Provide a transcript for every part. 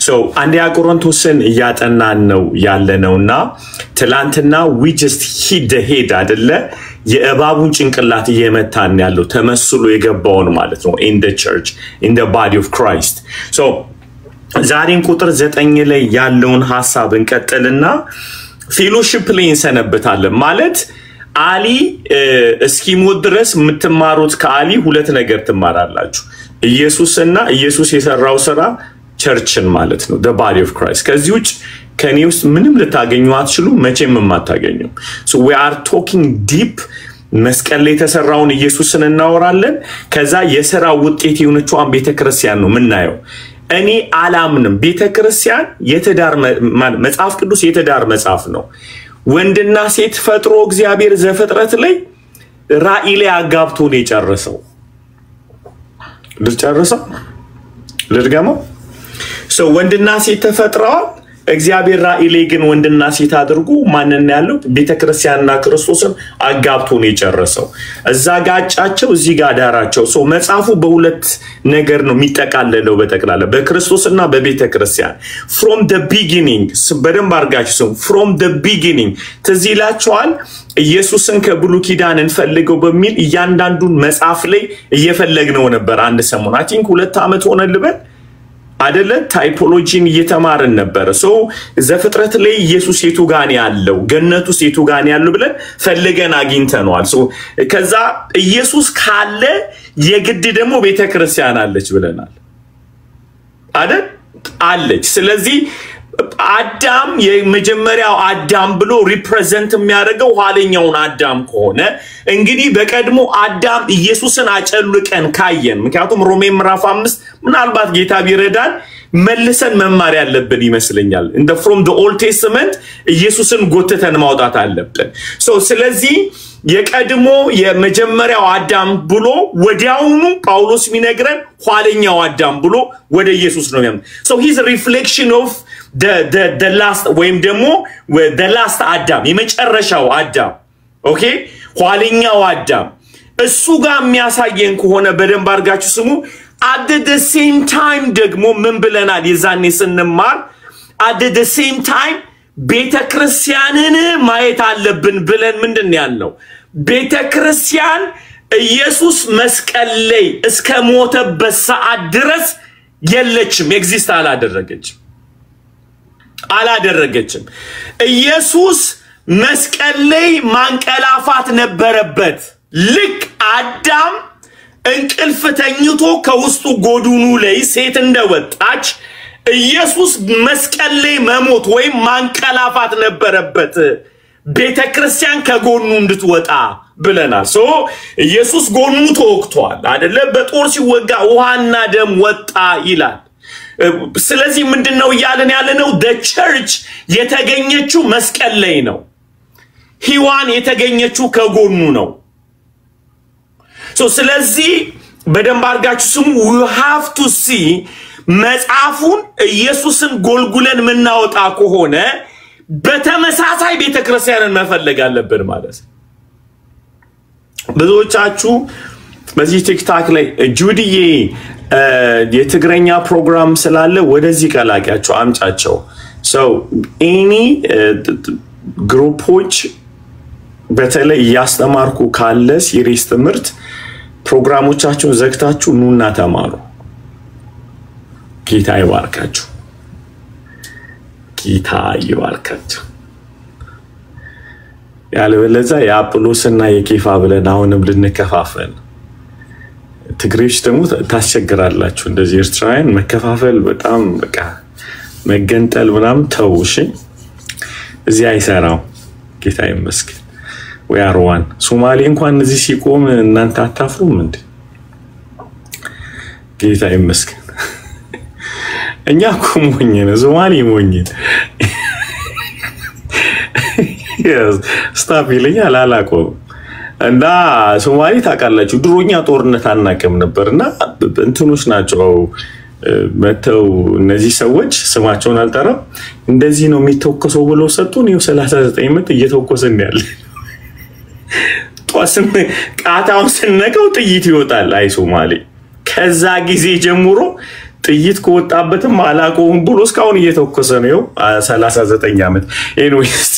So አንደኛ ቆሮንቶስን እያጠናን ነው ያለነውና ትላንትና we just hit the head አይደለ የእባቡን ጭንቅላት እየመታን ያለው ተመስሎ የገባውን ማለት ነው in the church in the body of Christ. So ዛሬን ቁጥር 9 ላይ ያለውን ሐሳብ እንቀጥልና ፌሎሺፕ ላይ እንሰነበታለን ማለት አሊ እስኪሞት ድረስ የምትማሩት ከአሊ ሁለት ነገር ትማራላችሁ ኢየሱስና ኢየሱስ የሰራው ሥራ ቸርችን ማለት ነው the body of Christ ከዚህ ውጭ ከኔ ውስጥ ምንም ልታገኙ አትችሉ መቼም ማታገኙ so we are talking deep መስቀል ላይ ተሰራውን ኢየሱስን እናወራለን ከዛ የሥራ ውጤት የሆነችው ቤተክርስቲያን ነው ምናየው እኔ አላምንም ቤተክርስቲያን የተዳር መጽሐፍ ቅዱስ የተዳር መጽሐፍ ነው ወንድና ሴት ፈጥሮ እግዚአብሔር ዘፍጥረት ላይ ራእይ ላይ አጋብቶ ነው የጨረሰው ልድገመው so ወንድና ሴት ተፈጥረዋል እግዚአብሔር ራእይ ላይ ግን ወንድና ሴት አድርጎ ማንነን ያለው ቤተክርስቲያንና ክርስቶስን አጋብቶ ነው የጨረሰው እዛ ጋጫቸው እዚህ ጋር ዳራቸው so መጽሐፉ በሁለት ነገር ነው የሚጠቃለለው በተቀላለ በክርስቶስና በቤተክርስቲያን from the beginning በደንብ አርጋችሁ from the beginning ተዚላቸዋል ኢየሱስን ከብሉ ኪዳን እንፈልገው በሚል እያንዳንዱን መጽሐፍ ላይ እየፈለግነው ነበር አንድ ሰሞን I think 2 አመት ሆነ ልበል አይደለ ታይፖሎጂን እየተማርን ነበር ሶ ዘፍጥረት ላይ ኢየሱስ የቱ ጋር ያለው ገነቱ የቱ ጋር ያለው ብለን ፈልገን አግኝተናል ሶ ከዛ ኢየሱስ ካለ የግድ ደግሞ ቤተክርስቲያን አለች ብለናል አይደል አለች ስለዚህ አዳም የመጀመሪያው አዳም ብሎ ሪፕሬዘንት የሚያደርገው ኋለኛውን አዳም ከሆነ እንግዲህ በቀድሞ አዳም ኢየሱስን አጨልቀን ካየን ምክንያቱም ሮሜ ምዕራፍ 5 ምናልባት ጌታ ቢረዳን መልሰን መማር ያለብን ይመስለኛል in the from the old testament ኢየሱስን ጎተተን ማውጣት አለብን so ስለዚህ የቀድሞ የመጀመሪያው አዳም ብሎ ወዲያውኑ ጳውሎስ ሚነግረን ኋለኛው አዳም ብሎ ወደ ኢየሱስ ነው ያም so he's a reflection of the last ወይም ደግሞ the last አዳም የመጨረሻው አዳም okay ኋለኛው አዳም እሱ ጋር የሚያሳየን ከሆነ በደንብ አርጋችሁ ስሙ at the same time ደግሞ ምን ብለናል የዛኔ ስንማር at the same time ቤተክርስቲያንን ማየት አለብን ብለን ምንድነው ያልነው ቤተክርስቲያን ኢየሱስ መስቀል ላይ እስከ ሞተበት ሰዓት ድረስ የለችም ኤግዚስት አላደረገችም ኢየሱስ መስቀል ላይ ማንቀላፋት ነበረበት ልክ አዳም እንቅልፍ ተኝቶ ከውስጡ ጎዱኑ ላይ ሴት እንደወጣች ኢየሱስ መስቀል ላይ መሞት ወይ ማንቀላፋት ነበረበት ቤተክርስቲያን ከጎኑ እንድትወጣ ብለናል ሶ ኢየሱስ ጎኑ ተወክቷል አይደለ በጦር ሲወጋ ውሃና ደም ወጣ ይላል ስለዚህ ምንድነው ያለን ያለነው the church የተገኘችው መስቀል ላይ ነው ሂዋን የተገኘችው ከጎኑ ነው so ስለዚህ በደንብ አርጋችሁ ስሙ we have to see መጽሐፉን ኢየሱስን ጎልጉለን ምናወጣ ከሆነ በተመሳሳይ ቤተክርስቲያንን መፈለግ አለብን ማለት ብዙዎቻችሁ በዚህ ቲክታክ ላይ ጁዲዬ የትግረኛ ፕሮግራም ስላለ ወደዚህ ቀላቂያቸው አምጫቸው so any ግሩፖች በተለይ ያስተማርኩ ካለ ሲሪየስ ትምህርት ፕሮግራሞቻችሁን ዘግታችሁ ኑና ተማሩ ጌታ ይባርካችሁ ያለበለዛ የአጵሎስና የኬፋ ብለን አሁንም ልንከፋፈል ትግሬዎች ደግሞ ታስቸግራላችሁ እንደዚህ ኤርትራውያን መከፋፈል በጣም በቃ መገንጠል ምናምን ተውሽ እዚህ አይሰራው ጌታ ይመስገን we are one ሶማሌ እንኳን እዚህ ሲቆም እናንተ አታፍሩም እንዴ ጌታ ይመስገን እኛ ኮሞኝ ነው ሶማሌ ሞኝ yes stop ይለኛል አላቆም እና ሶማሌ ታቃላችሁ ድሮኛ ጦርነት አናቀም ነበርና እንትኖች ናቸው መተው እነዚህ ሰዎች ስማቸውን አልጠራም እንደዚህ ነው የሚተኮሰው ብለው ሰጡን ይው 39 ዓመት እየተኮሰን ያለ ጧስም ቃታውን ስነቀው ጥይት ይወጣል አይ ሶማሌ ከዛ ጊዜ ጀምሮ ጥይት ከወጣበትም አላቆም ብሎ እስካሁን እየተኮሰ ነው 39 ዓመት ኤኒዌይስ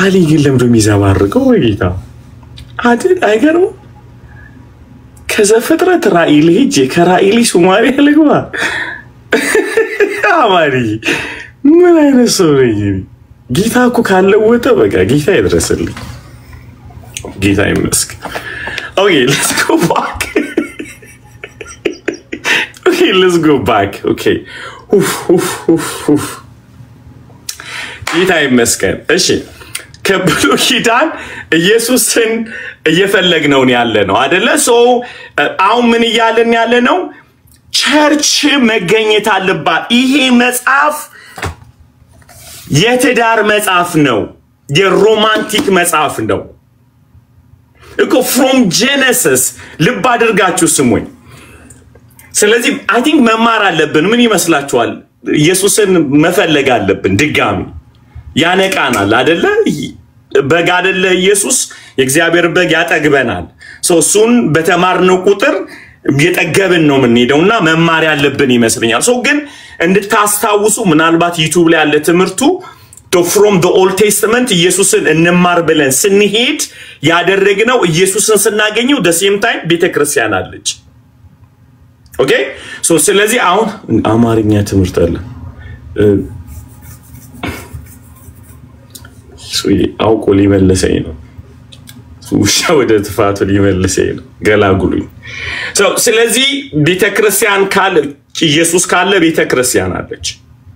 አሊ ግን ለምዶ የሚዘባርቀው ወይታ አይደል አይገርም ከዘፍጥረት ራእይ ልጅ ከራእይ ሱማሪያ ልግባ አማሪ ምን አይነት ሰው ነው ጌታ እኮ ካለወጠ በቃ ጌታ ይድረስልኝ ጌታ ይመስገን okay let's go back okay let's go back okay ጌታ ይመስገን እሺ ከብሉ ኪዳን ኢየሱስን እየፈለግነው ያለ ነው አይደለ ሶ አሁን ምን ይያለን ያለ ነው ቸርች መገኘት አለባት ይሄ መጽሐፍ የትዳር መጽሐፍ ነው የሮማንቲክ መጽሐፍ ነው እኮ from Genesis ልብ አድርጋችሁ ስሙኝ ስለዚህ I think መማር አለብን ምን ይመስላችኋል ኢየሱስን መፈለግ አለብን ድጋሚ ያነቃናል አይደለ በግ አይደለ ኢየሱስ የእግዚአብሔር በግ ያጠግበናል ሶሱን በተማርነው ቁጥር እየጠገብን ነው የምንሄደውና መማር ያለብን ይመስለኛል ሶ ግን እንድታስታውሱ ምናልባት ዩቲዩብ ላይ ያለ ትምርቱ from the Old Testament ኢየሱስን እንማር ብለን ስንሄድ ያደረግነው ኢየሱስን ስናገኘው the same time ቤተክርስቲያን አለች ኦኬ ሶ ስለዚህ አሁን አማርኛ ትምርት አለ አውቆ ሊመለሰኝ ነው ውሻ ወደ ተፋቱ ሊመለሰኝ ነው ገላጉሉኝ ስለዚህ ቤተክርስቲያን ካለ ኢየሱስ ካለ ቤተክርስቲያን አለች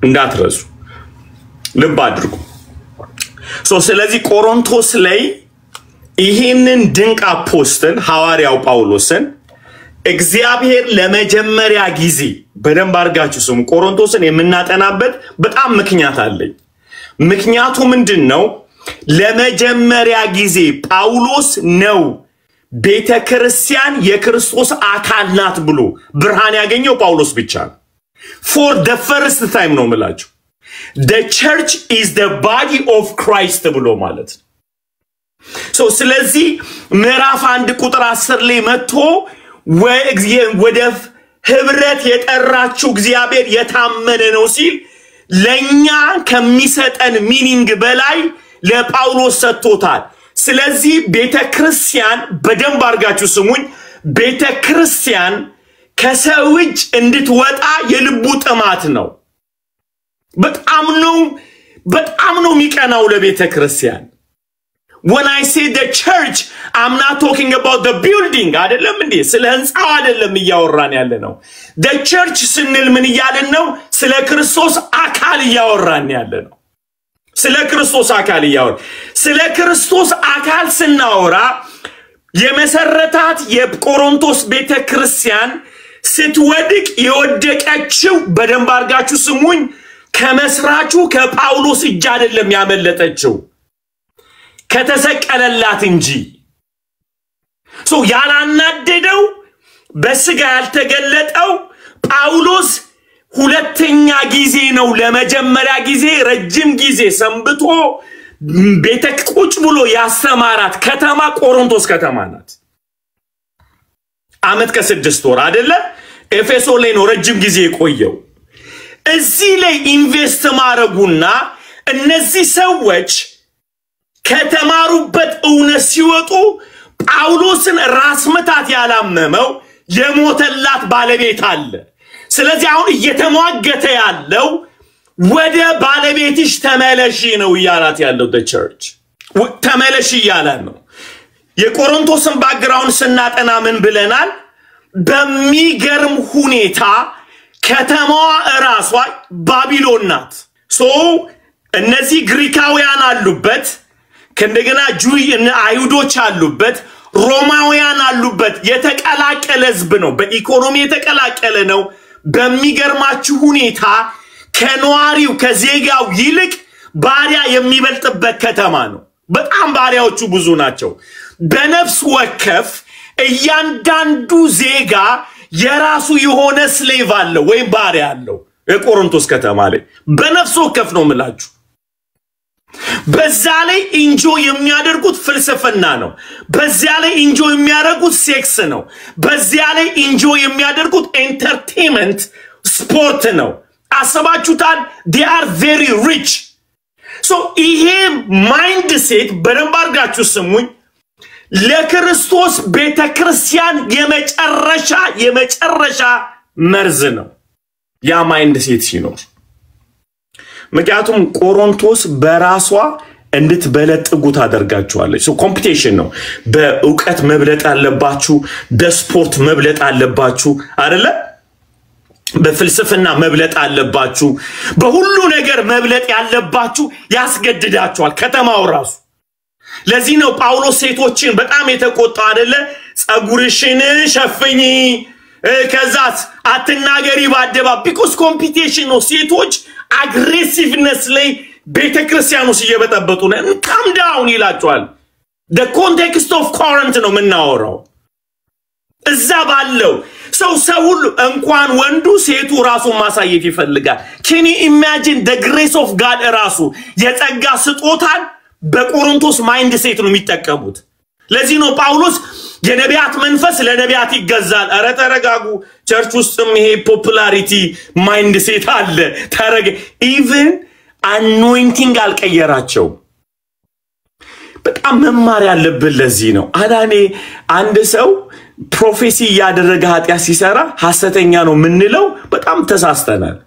እንዳትረሱ ልብ አድርጉ ስለዚህ ቆሮንቶስ ላይ ይሄንን ድንቅ አፖስትል ሐዋርያው ጳውሎስን እግዚአብሔር ለመጀመሪያ ጊዜ በደንብ አርጋችሁ ስሙ ቆሮንቶስን የምናጠናበት በጣም ምክንያት አለኝ ምክንያቱ ምንድነው ለመጀመሪያ ጊዜ ጳውሎስ ነው ቤተክርስቲያን የክርስቶስ አካል ናት ብሎ ብርሃን ያገኘው ጳውሎስ ብቻ ነው for the first time ነው ማለት the church is the body of Christ ብሎ ማለት ስለዚህ ምዕራፍ 1 ቁጥር 10 ላይ መጥቶ ወደ ህብረት የጠራችሁ እግዚአብሔር የታመነ ነው ሲል ለኛ ከሚሰጠን ሚኒንግ በላይ ለጳውሎስ ሰጥቶታል ስለዚህ ቤተክርስቲያን በደንብ አርጋችሁ ስሙኝ ቤተክርስቲያን ከሰው እጅ እንድትወጣ የልቡ ጥማት ነው በጣም ነው የሚቀናው ለቤተክርስቲያን when I say the church I'm not talking about the building አይደለም እንዴ ስለ ህንጻው አይደለም እያወራን ያለ ነው the church ስንል ምን ይያለን ነው ስለ ክርስቶስ አካል እያወራን ያለ ነው ስለ ክርስቶስ አካል እያወራ ስለ ክርስቶስ አካል ስናወራ የመሰረታት የቆሮንቶስ ቤተክርስቲያን ስትወድቅ የወደቀችው በደንብ አርጋችሁ ስሙኝ ከመስራቹ ከጳውሎስ እጅ አይደለም ያመለጠችው ከተሰቀለላት እንጂ ያላናደደው በስጋ ያልተገለጠው ጳውሎስ ሁለተኛ ጊዜ ነው ለመጀመሪያ ጊዜ ረጅም ጊዜ ሰንብቶ ቤተቁጭ ብሎ ያስተማራት ከተማ ቆሮንቶስ ከተማ ናት አመት ከ6 ወር አይደለ ኤፌሶን ላይ ነው ረጅም ጊዜ ቆየው እዚህ ላይ ኢንቨስት ማረጉና እነዚህ ሰዎች ከተማሩበት እውነት ሲወጡ ጳውሎስን ራስ መታት ያላመመው የሞተላት ባለቤት አለ ስለዚህ አሁን እየተሟገተ ያለው ወደ ባለቤትሽ ተመለሺ ነው ይያላት ያለው the church ተመለሺ ይያላል ነው የቆሮንቶስን ባክግራውንድ ስናጠና ምን ብለናል በሚገርም ሁኔታ ከተማዋ ራሷ ባቢሎን ናት እነዚህ ግሪካውያን አሉበት ከእንደገና አይሁዶች አሉበት ሮማውያን አሉበት የተቀላቀለ ህዝብ ነው በኢኮኖሚ የተቀላቀለ ነው በሚገርማችሁ ሁኔታ ከነዋሪው ከዜጋው ይልቅ ባሪያ የሚበልጥበት ከተማ ነው በጣም ባሪያዎቹ ብዙ ናቸው በነፍስ ወከፍ እያንዳንዱ ዜጋ የራሱ የሆነ ስሌቭ አለው ወይ ባሪያ አለው የቆሮንቶስ ከተማ ላይ በነፍስ ወከፍ ነው ምላችሁ በዛ ላይ ኢንጆይ የሚያደርጉት ፍልስፍና ነው በዛ ላይ ኢንጆይ የሚያደርጉት ሴክስ ነው በዛ ላይ ኢንጆይ የሚያደርጉት ኤንተርቴይንመንት ስፖርት ነው አሰባችሁታል they are very rich so ይሄ ማይንድሴት በደንብ አድርጋችሁ ስሙኝ ለክርስቶስ ቤተክርስቲያን የመጨረሻ መርዝ ነው ያ ማይንድሴት ሲኖር ምክንያቱም ቆሮንቶስ በራሷ እንድትበለጥጉ ታደርጋችኋለች ሶ ኮምፒቲሽን ነው በእውቀት መብለጥ አለባችሁ በስፖርት መብለጥ አለባችሁ አይደለ በፍልስፍና መብለጥ አለባችሁ በሁሉ ነገር መብለጥ ያለባችሁ ያስገድዳችኋል ከተማው ራሱ ለዚህ ነው ጳውሎስ ሴቶችን በጣም የተቆጣው አይደለ ጸጉርሽን ሸፍኝ ከዛስ አትናገሪ ባደባ because competition ነው ሴቶች aggressiveness ላይ ቤተክርስቲያኑስ እየበጠበጡ ነው calm down ይላቸዋል the context of Corinth ነው ምናወራው እዛ ባለው ሰው ሁሉ እንኳን ወንዱ ሴቱ ራሱን ማሳየት ይፈልጋል can you imagine the grace of God ራሱ የጸጋ ስጦታን በቆሮንቶስ ማይንድ ሴት ነው የሚጠቀሙት ለዚህ ነው ጳውሎስ የነቢያት መንፈስ ለነቢያት ይገዛል አረ ተረጋጉ ቸርች ውስጥም ይሄ ፖፑላሪቲ ማይንድ ሴት አለ even anointing አልቀየራቸው በጣም መማር ያለብን ለዚህ ነው አዳኔ አንድ ሰው ፕሮፌሲ ያደረገ ኃጢያት ሲሰራ ሐሰተኛ ነው ምንለው በጣም ተሳስተናል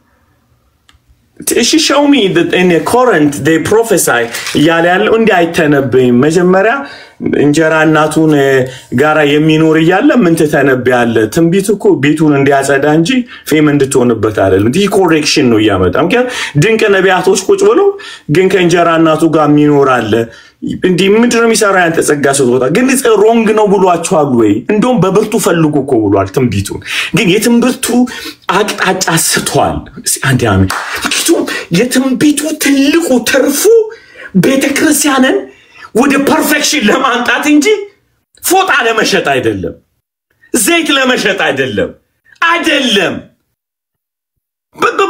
she show me that in Corinth they prophesy ያለው እንዴ አይተነበይ መጀመሪያ እንጀራ እናቱን ጋራ የሚኖር ይያለ ምን ተተነበያለ ትንቢት እኮ ቤቱን እንዲያጸዳ እንጂ ፌም እንድትሆንበት አይደለም ዲ ኮሬክሽን ነው ያመጣም ድንቅ ነቢያቶች ቁጭ ብለው ግን ከእንጀራ እናቱ ጋር የሚኖር አለ እንዴ ምንድነው የሚሰራው ያንተ ጸጋ ስጦታ ግን ሮንግ ነው ብሏቸዋል ወይ እንደውም በብርቱ ፈልጉ እኮ ብሏል ትንቢቱን ግን የትንቢቱ አቅጣጫ ስቷል አንዴ አሜን የትንቢቱ ትልቁ ተርፉ ቤተክርስቲያንን ወደ ፐርፌክሽን ለማንጣት እንጂ ፎጣ ለመሸጥ አይደለም ዘይት ለመሸጥ አይደለም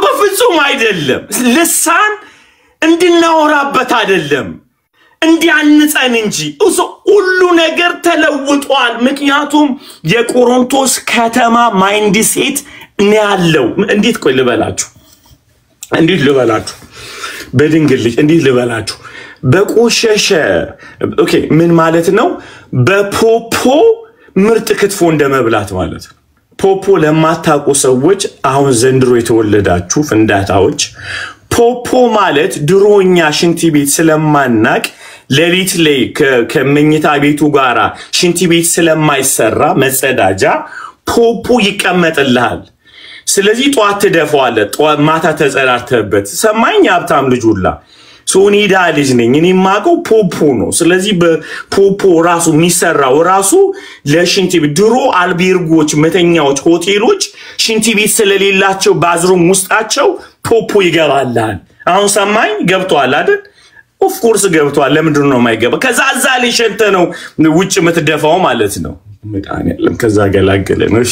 በፍጹም አይደለም ልሳን እንድናወራበት አይደለም እንዲያንጸን እንጂ ሁሉ ነገር ተለውጧል ምክንያቱም የቆሮንቶስ ከተማ ማይንድሴት ነው ያለው እንዴት ቆይ ልበላችሁ በድንግልሽ እንዴት ልበላችሁ በቆሸሸ ኦኬ ምን ማለት ነው በፖፖ ምርጥ ክትፎ እንደመብላት ማለት ነው ፖፖ ለማታውቁ ሰዎች አሁን ዘንድሮ የተወለዳችሁ ፍንዳታዎች ፖፖ ማለት ድሮኛ ሽንቲ ቤት ስለማናቅ ለሊት ላይ ከመኝታ ቤቱ ጋራ ሽንቲ ቤት ስለማይሰራ መጸዳጃ ፖፖ ይቀመጥልሃል ስለዚህ ጧት ተደፋዋለ ጧት ማታ ተጸራርተበት ሰማኝ ሀብታም ልጅውላ ሶኒዳ ልጅ ነኝ እኔ ማቀው ፖፖ ነው ስለዚህ በፖፖ ራሱ የሚሰራው ራሱ ለሽንቲ ቤት ድሮ አልቤርጎች መተኛዎች ሆቴሎች ሽንቲ ቤት ስለሌላቸው ባዝሩም ውስጣቸው ፖፖ ይገባላል አሁን ሰማኝ ገብቷል አይደል ኦፍ ኮርስ ገብቷል ለምንድን ነው የማይገባ ከዛ አዛሊ ሸንተ ነው ውጭ መትደፋው ማለት ነው መዳን ያለም ከዛ ገላገለ ነው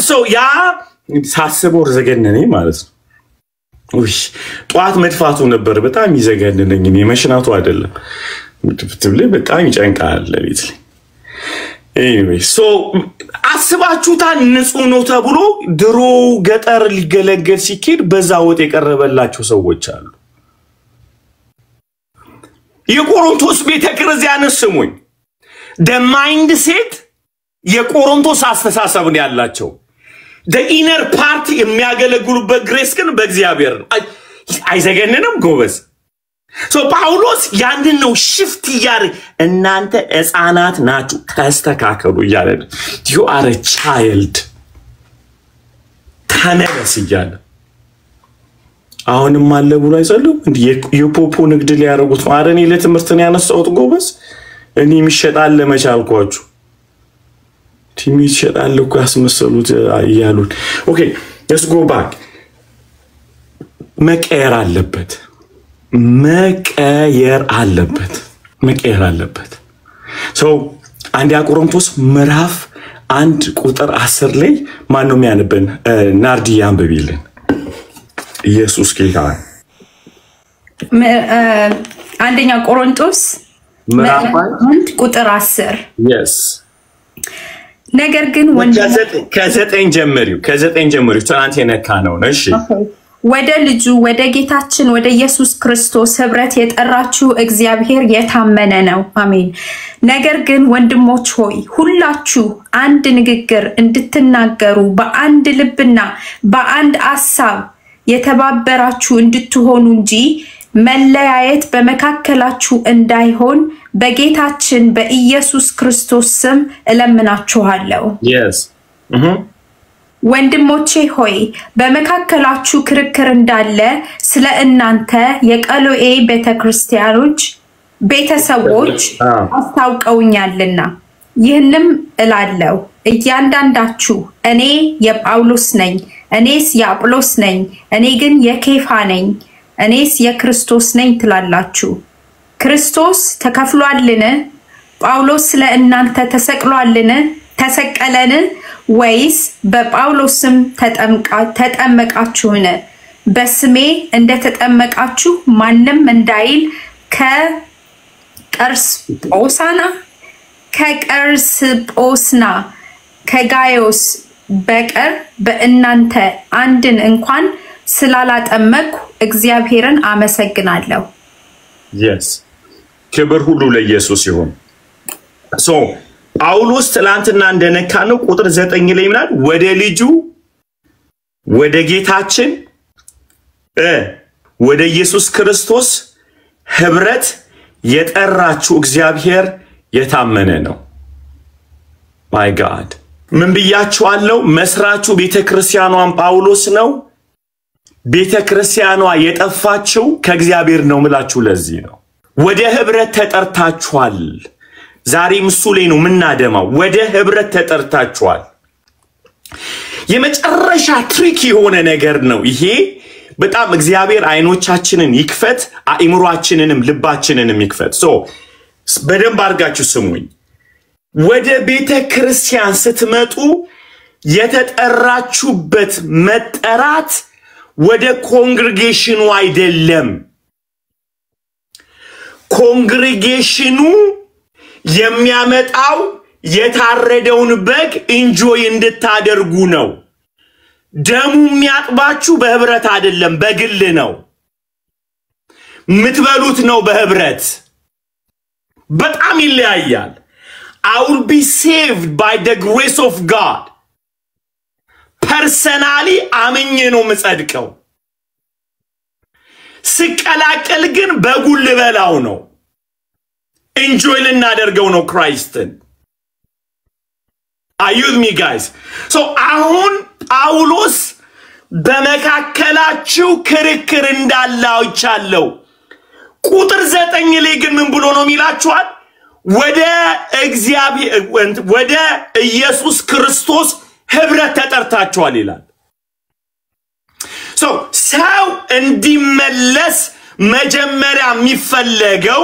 ሶ ያ ሳስበው ዘገነኔ ማለት ነው ጧት መድፋቱ ነበር በጣም ይዘገነነኝ የመሽናቱ አይደለም ምትብትብለ በጣም ይጨንቃል ለቤት anyway so አስባችሁታል ንጹህ ነው ተብሎ ድሮ ገጠር ሊገለገል ሲኬድ በዛ ወጥ የቀረበላቸው ሰዎች አሉ የቆሮንቶስ ቤተክርስቲያን ስሙኝ the mindset የቆሮንቶስ አስተሳሰብ ነው ያላቸው the inner part የሚያገለግሉበት ግሬስ ግን በእግዚአብሔር ነው አይዘገነንም ጎበዝ so ጳውሎስ ያንን ነው shift ያረ እናንተ ሕፃናት ናችሁ ተስተካከሉ ይያለ you are a child ታነስ ይያለ አሁንም አለ ብሎ አይጸልም እንዴ የፖፖ ንግድ ሊያረጉት ማረኔ ለትምርትን ያነሳውት ጎበዝ እኔ የሚሸጣል ለመቻልኳችሁ ቲም ይሸጣል እኮ ያስመሰሉት ያሉት ኦኬ let's go back መቀየር አለበት so አንደኛ ቆሮንቶስ ምዕራፍ 1 ቁጥር 10 ላይ ማን ነው የሚያነብን ናርዲ ያንብብልን ኢየሱስ ጌታ አንደኛ ቆሮንቶስ ምዕራፍ 1 ቁጥር 10 yes ነገር ግን ከዘጠኝ ጀምሪው ትናንት የነካ ነው እሺ ወደ ልጁ ወደ ጌታችን ወደ ኢየሱስ ክርስቶስ ህብረት የጠራችሁ እግዚአብሔር የታመነ ነው አሜን ነገር ግን ወንድሞች ሆይ ሁላችሁ አንድ ንግግር እንድትናገሩ በአንድ ልብና በአንድ ሐሳብ የተባበራችሁ እንድትሆኑ እንጂ መለያየት በመካከላችሁ እንዳይሆን በጌታችን በኢየሱስ ክርስቶስ ስም እለምናችኋለሁ yes ወንድሞቼ ሆይ በመካከላችሁ ክርክር እንዳለ ስለ እናንተ የቀሎኤ ቤተክርስቲያኖች ቤተሰቦች አስታውቀውኛልና ይህንም እላለሁ እያንዳንዳችሁ እኔ የጳውሎስ ነኝ እኔስ የአጵሎስ ነኝ እኔ ግን የኬፋ ነኝ እኔስ የክርስቶስ ነኝ ትላላችሁ ክርስቶስ ተከፍሏልን ጳውሎስ ስለ እናንተ ተሰቅሏልን ተሰቀለን ወይስ በጳውሎስም ተጠመቃችሁን በስሜ እንደተጠመቃችሁ ማንንም እንዳይል ከቀርስጶስና ከጋዮስ በቀር በእናንተ አንድን እንኳን ስላላጠመቁ እግዚአብሔርን አመሰግናለሁ yes ክብር ሁሉ ለኢየሱስ ይሁን so ጳውሎስ ትላንትና እንደነካ ነው ቁጥር 9 ላይ ምናል ወደ ልጁ ወደ ጌታችን ወደ ኢየሱስ ክርስቶስ ህብረት የጠራችሁ እግዚአብሔር የታመነ ነው my god ምን ብያችኋለሁ መስራቹ ቤተክርስቲያኗን ጳውሎስ ነው ቤተክርስቲያኗ የጠፋችው ከእግዚአብሔር ነው ምላችሁ ለዚህ ነው ወደ ህብረት ተጠርታችኋል ዛሬ ምሱ ላይ ነው ምናደማው ወደ ህብረት ተጠርታችኋል የመጨረሻ ትሪክ የሆነ ነገር ነው ይሄ በጣም እግዚአብሔር አይኖቻችንን ይክፈት አእምሮአችንንም ልባችንንም ይክፈት ሶ በደንብ አድርጋችሁ ስሙኝ ወደ ቤተክርስቲያን ስትመጡ የተጠራችሁበት መጠራት ወደ ኮንግሪጌሽኑ አይደለም ኮንግሪጌሽኑ የሚያመጣው የታረደውን በግ ኢንጆይ እንድታደርጉ ነው ደሙ የሚያጥባችሁ በህብረት አይደለም በግል ነው ምትበሉት ነው በህብረት በጣም ይለያያል I will be saved by the grace of God personally አምኜ ነው መጸድቀው ስቀላቀል ግን በጉል በላው ነው enjoy ልናደርገው ነው ክራይስትን are you with me guys so አሁን ጳውሎስ በመካከላችሁ ክርክር እንዳላውቻለው ቁጥር 9 ላይ ግን ምን ብሎ ነው ሚላችኋል ወደ እግዚአብሔር ወደ ኢየሱስ ክርስቶስ ህብረት ተጠርታችኋል ይላል so ሰው እንዲመለስ መጀመሪያ የሚፈለገው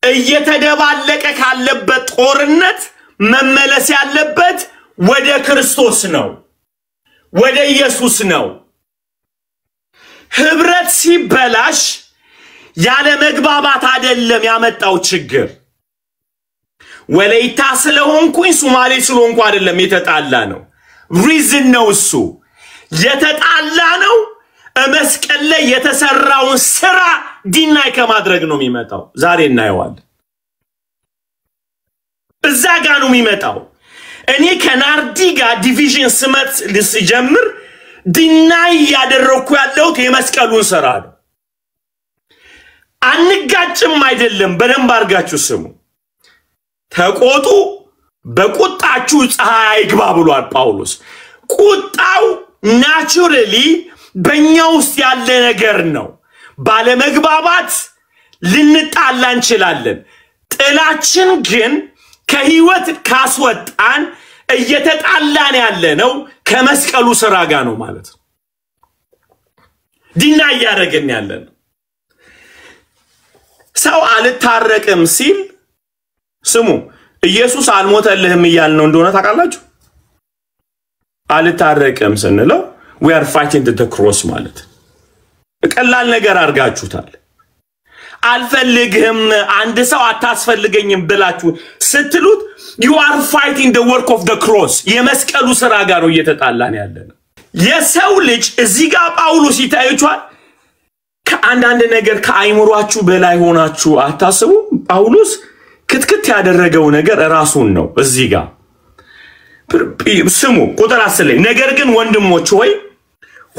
እየተደባለቀ ካለበት ጦርነት መመለስ ያለበት ወደ ክርስቶስ ነው ወደ ኢየሱስ ነው ህብረት ሲበላሽ ያለ መግባባት አይደለም ያመጣው ችግር ወለይታ ስለሆንኩኝ ሶማሌ ስለሆንኩ አይደለም የተጣላ ነው ሪዝን ነው እሱ የተጣላ ነው መስቀል ላይ የተሰራውን ስራ ዲናይ ከማድረግ ነው የሚመጣው ዛሬ እናየዋለን እዛ ጋር ነው የሚመጣው እኔ ከናርዲ ጋር ዲቪዥን ስመት ልስጀምር ዲናይ ያደረኩ ያለው የመስቀሉን ስራ ነው አንጋጭም አይደለም በደንብ አርጋችሁ ስሙ ተቆጡ በቁጣችሁ ፀሐይ ግባ ብሏል ጳውሎስ ቁጣው ናቹራሊ በእኛ ውስጥ ያለ ነገር ነው ባለመግባባት ልንጣላ እንችላለን ጥላችን ግን ከህይወት ካስወጣን እየተጣላን ያለ ነው ከመስቀሉ ስራ ጋር ነው ማለት ነው ዲና ያረጋግን ያለ ነው ሰው አልታረቅም ሲል ስሙ ኢየሱስ አልሞተልህም ይያል ነው እንደሆነ ታውቃላችሁ አልታረቅም ስንለው we are fighting the cross ማለት ቀላል ነገር አርጋችሁታል አልፈልግህም አንድ ሰው አታስፈልገኝም ብላችሁ ስትሉት you are fighting the work of the cross የመስቀሉ ሥራ ጋር ነው እየተጣላን ያለነው የሰው ልጅ እዚህ ጋር ጳውሎስ ይታያችኋል ከአንዳንድ ነገር ከአይምሮአችሁ በላይ ሆናችሁ አታስቡ ጳውሎስ ክትክት ያደረገው ነገር ራሱን ነው እዚህ ጋር ስሙ ቁጥር 10 ላይ ነገር ግን ወንድሞች ሆይ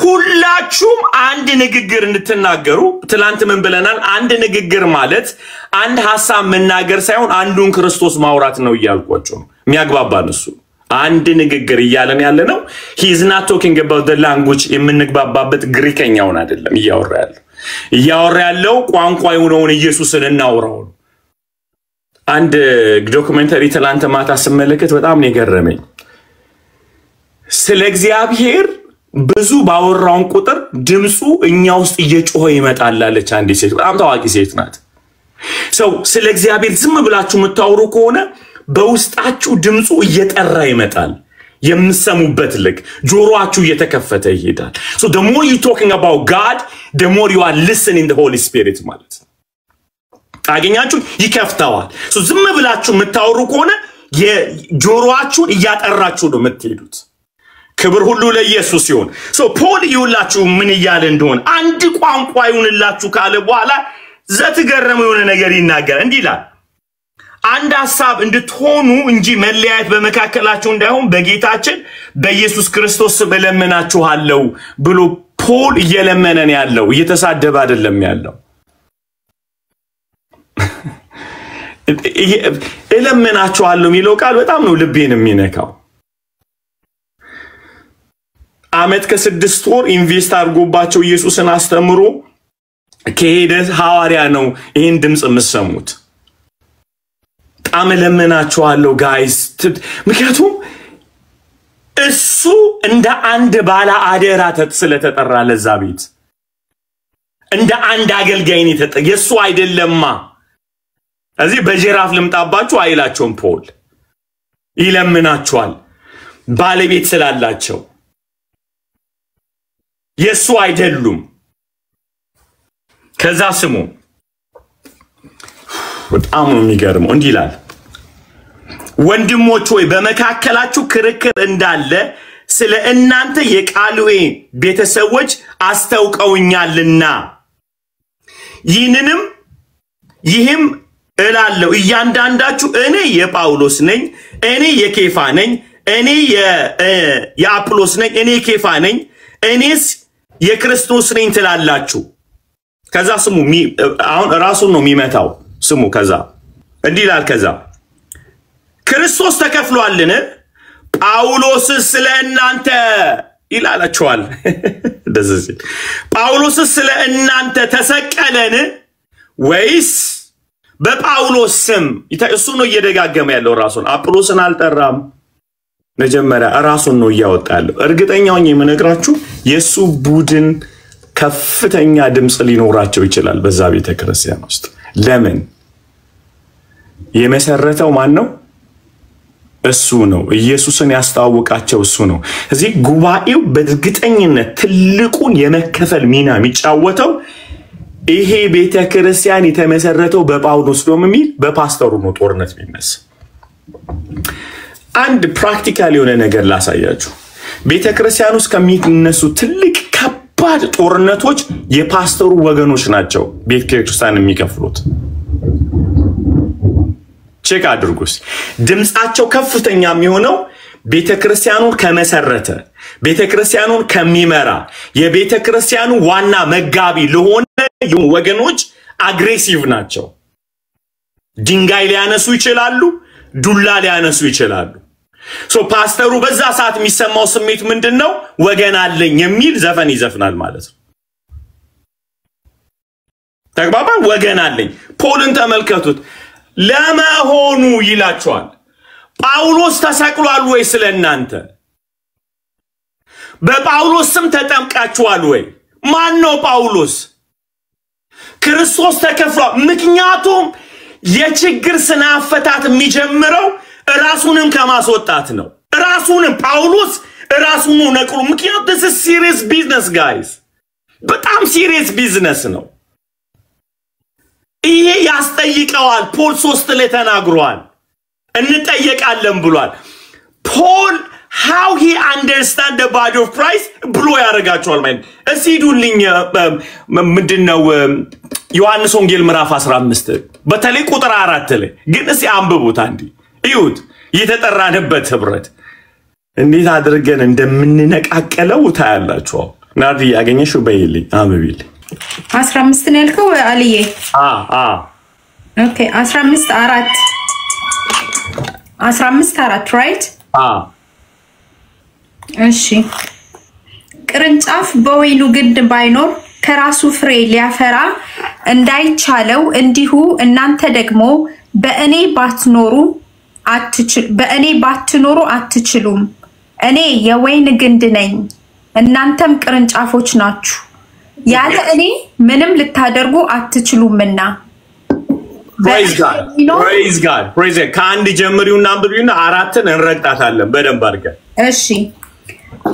ሁላችሁም አንድ ንግግር እንድትናገሩ ትላንት ምን ብለናል አንድ ንግግር ማለት አንድ ሐሳብ መናገር ሳይሆን አንዱን ክርስቶስ ማውራት ነው ይያልኳችሁ ነው የሚያግባባን እሱ አንድ ንግግር ይያለን ያለ ነው he is not talking about the language የምንግባባበት ግሪከኛውን አይደለም ይያወራ ያለው ቋንቋ የሆነውን ኢየሱስን እናውራው አንድ ዶክመንተሪ ትላንት ማታ ስመለከት በጣም ነው የገረመኝ ስለ እግዚአብሔር ብዙ ባወራውን ቁጥር ድምጹ እኛ ውስጥ እየጮኸ ይመጣል አለች አንዲት ሴት በጣም ታዋቂ ሴት ናት ሰው ስለ እግዚአብሔር ዝም ብላችሁ መታወሩ ከሆነ በውስጣችሁ ድምጹ እየጠራ ይመጣል የምሰሙበት ልክ ጆሮአችሁ እየተከፈተ ይሄዳል so the more you talking about God the more you are listening the Holy Spirit ማለት አገኛችሁ ይከፍታዋል so ዝም ብላችሁ መታወሩ ከሆነ የጆሮአችሁን እያጠራችሁ ነው የምትሄዱት ክብር ሁሉ ለኢየሱስ ይሁን so ፖል ይውላችሁ ምን ይያለ እንደሆነ አንድ ቋንቋ ይሁንላችሁ ካለ በኋላ ዘትገረመው የሆነ ነገር ይናገር እንዲላል አንድ ሐሳብ እንድትሆኑ እንጂ መለያየት በመካከላችሁ እንዳይሆን በጌታችን በኢየሱስ ክርስቶስ በለመናችኋለሁ ብሎ ፖል እየለመነን ያለው እየተሳደበ አይደለም ያለው እለመናችኋለሁ የሚለው ቃል በጣም ነው ልቤን የሚነካው አመት ከ6 ወር ኢንቨስት አድርጎባቸው ኢየሱስን አስተምሮ ከሄደ ሐዋርያ ነው ይሄን ድምጽ የምትሰሙት አመለመናችኋለሁ ጋይስ ምክንያቱም እሱ እንደ አንድ ባለ አደራ ስለተጠራ ለዛ ቤት እንደ አንድ አገልጋይ ነው የሱ አይደለማ እዚህ በጀራፍ ልምጣባችሁ አይላቸውም ፖል ይለምናችኋል ባለቤት ስላላቸው የሱ አይደሉም ከዛ ስሙ በጣም ነው የሚገርመው እንዲህ ይላል ወንድሞች ሆይ በመካከላችሁ ክርክር እንዳለ ስለ እናንተ የቃሉዌ ቤተሰቦች አስተውቀውኛልና ይህም እላለሁ እያንዳንዳችሁ እኔ የጳውሎስ ነኝ እኔ የኬፋ ነኝ እኔ የአጵሎስ ነኝ እኔ የኬፋ ነኝ እኔስ የክርስቶስ ነኝ ትላላችሁ ከዛ ስሙ አሁን ራሱን ነው የሚመታው ስሙ ከዛ እንዲህ ይላል ከዛ ክርስቶስ ተከፍሏልን ጳውሎስ ስለ እናንተ ይላላችኋል ደዘዝ ጳውሎስ ስለ እናንተ ተሰቀለን ወይስ በጳውሎስ ስም እሱ ነው እየደጋገመ ያለው ራሱን አጵሎስን አልጠራም መጀመሪያ ራሱን ነው ያወጣለው እርግጠኛው ነኝ የምነግራችሁ የሱ ቡድን ከፍተኛ ድምጽ ሊኖራቸው ይችላል በዛ ቤተ ክርስቲያን ውስጥ ለምን የመሰረተው ማን ነው እሱ ነው ኢየሱስን ያስተዋወቃቸው እሱ ነው እዚህ ጉባኤው በእርግጠኝነት ትልቁን የመከፈል ሚና የሚጫወተው ይሄ ቤተ ክርስቲያን የተመሰረተው በጳውሎስ ነው የሚል በፓስተሩ ነው ጦርነት የሚነሳ አንድ ፕራክቲካሊ የሆነ ነገር ላሳያችሁ ቤተ ክርስቲያን ውስጥ ከሚነሱ ትልቅ ከባድ ጦርነቶች የፓስተሩ ወገኖች ናቸው ቤተ ክርስቲያን የሚከፍሉት ቼክ አድርጉስ ድምጻቸው ከፍተኛ የሚሆነው ቤተ ክርስቲያኑን ከመሰረተ ቤተ ክርስቲያኑን ከሚመራ የቤተ ክርስቲያኑ ዋና መጋቢ ለሆነ ወገኖች አግሬሲቭ ናቸው ድንጋይ ሊያነሱ ይችላሉ ዱላ ሊያነሱ ይችላሉ ሶ ፓስተሩ በዛ ሰዓት የሚሰማው ስሜት ምንድነው ወገን አለኝ የሚል ዘፈን ይዘፍናል ማለት ነው ተግባባ ወገን አለኝ ፖልን ተመልከቱት ለማሆኑ ይላችኋል ጳውሎስ ተሰቅሏል ወይ ስለናንተ በጳውሎስ ስም ተጠምቃችኋል ወይ ማን ነው ጳውሎስ ክርስቶስ ተከፍሏል ምክንያቱም የችግር ስናፈታት የሚጀምረው ራሱንም ከማስወጣት ነው ራሱንም ጳውሎስ ራሱን ነቅሎ ምክንያቱም this is serious business guys በጣም serious business ነው ይሄ ያስጠይቀዋል ፖል 3 ላይ ተናግሯል እንጠየቃለን ብሏል ፖል how he understand the body of Christ ብሎ ያረጋቸዋል ማለት እሲዱልኝ ምንድነው ዮሐንስ ወንጌል ምዕራፍ 15 በተለይ ቁጥር 4 ላይ ግን እሲ አንብቡት አንዲ ይሁት የተጠራንበት ህብረት እንዴት አድርገን እንደምንነቃቀለው ታያላችሁ ናዲ ያገኘሽው በይልኝ አንብቢልኝ 15 ነው ያልከው አልዬ ኦኬ 15 4 right እሺ ቅርንጫፍ በወይኑ ግንድ ባይኖር ከራሱ ፍሬ ሊያፈራ እንዳይቻለው እንዲሁ እናንተ ደግሞ በእኔ ባትኖሩ አትችሉም እኔ የወይን ግንድ ነኝ እናንተም ቅርንጫፎች ናችሁ ያለ እኔ ምንም ልታደርጉ አትችሉምና Praise God ካንዲ ጀምሪውና አንብቢውና አራትን እንረግጣታለን በደንብ አድርገን እሺ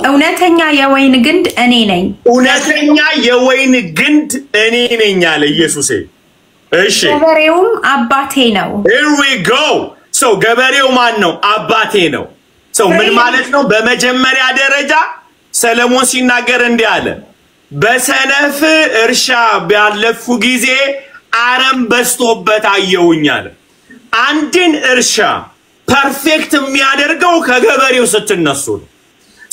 እውነተኛ የወይን ግንድ እኔ ነኝ እውነተኛ የወይን ግንድ እኔ ነኝ አለ ኢየሱስ እሺ ገበሬውም አባቴ ነው Here we go so ገበሬው ማን ነው አባቴ ነው so ምን ማለት ነው በመጀመሪያ ደረጃ ሰለሞን ሲናገር እንዲህ አለ በሰነፍ እርሻ ባለፉ ጊዜ አረም በስቶበት አየውኝ አለ አንድን እርሻ ፐርፌክት የሚያደርገው ከገበሬው ስትነሱ ነው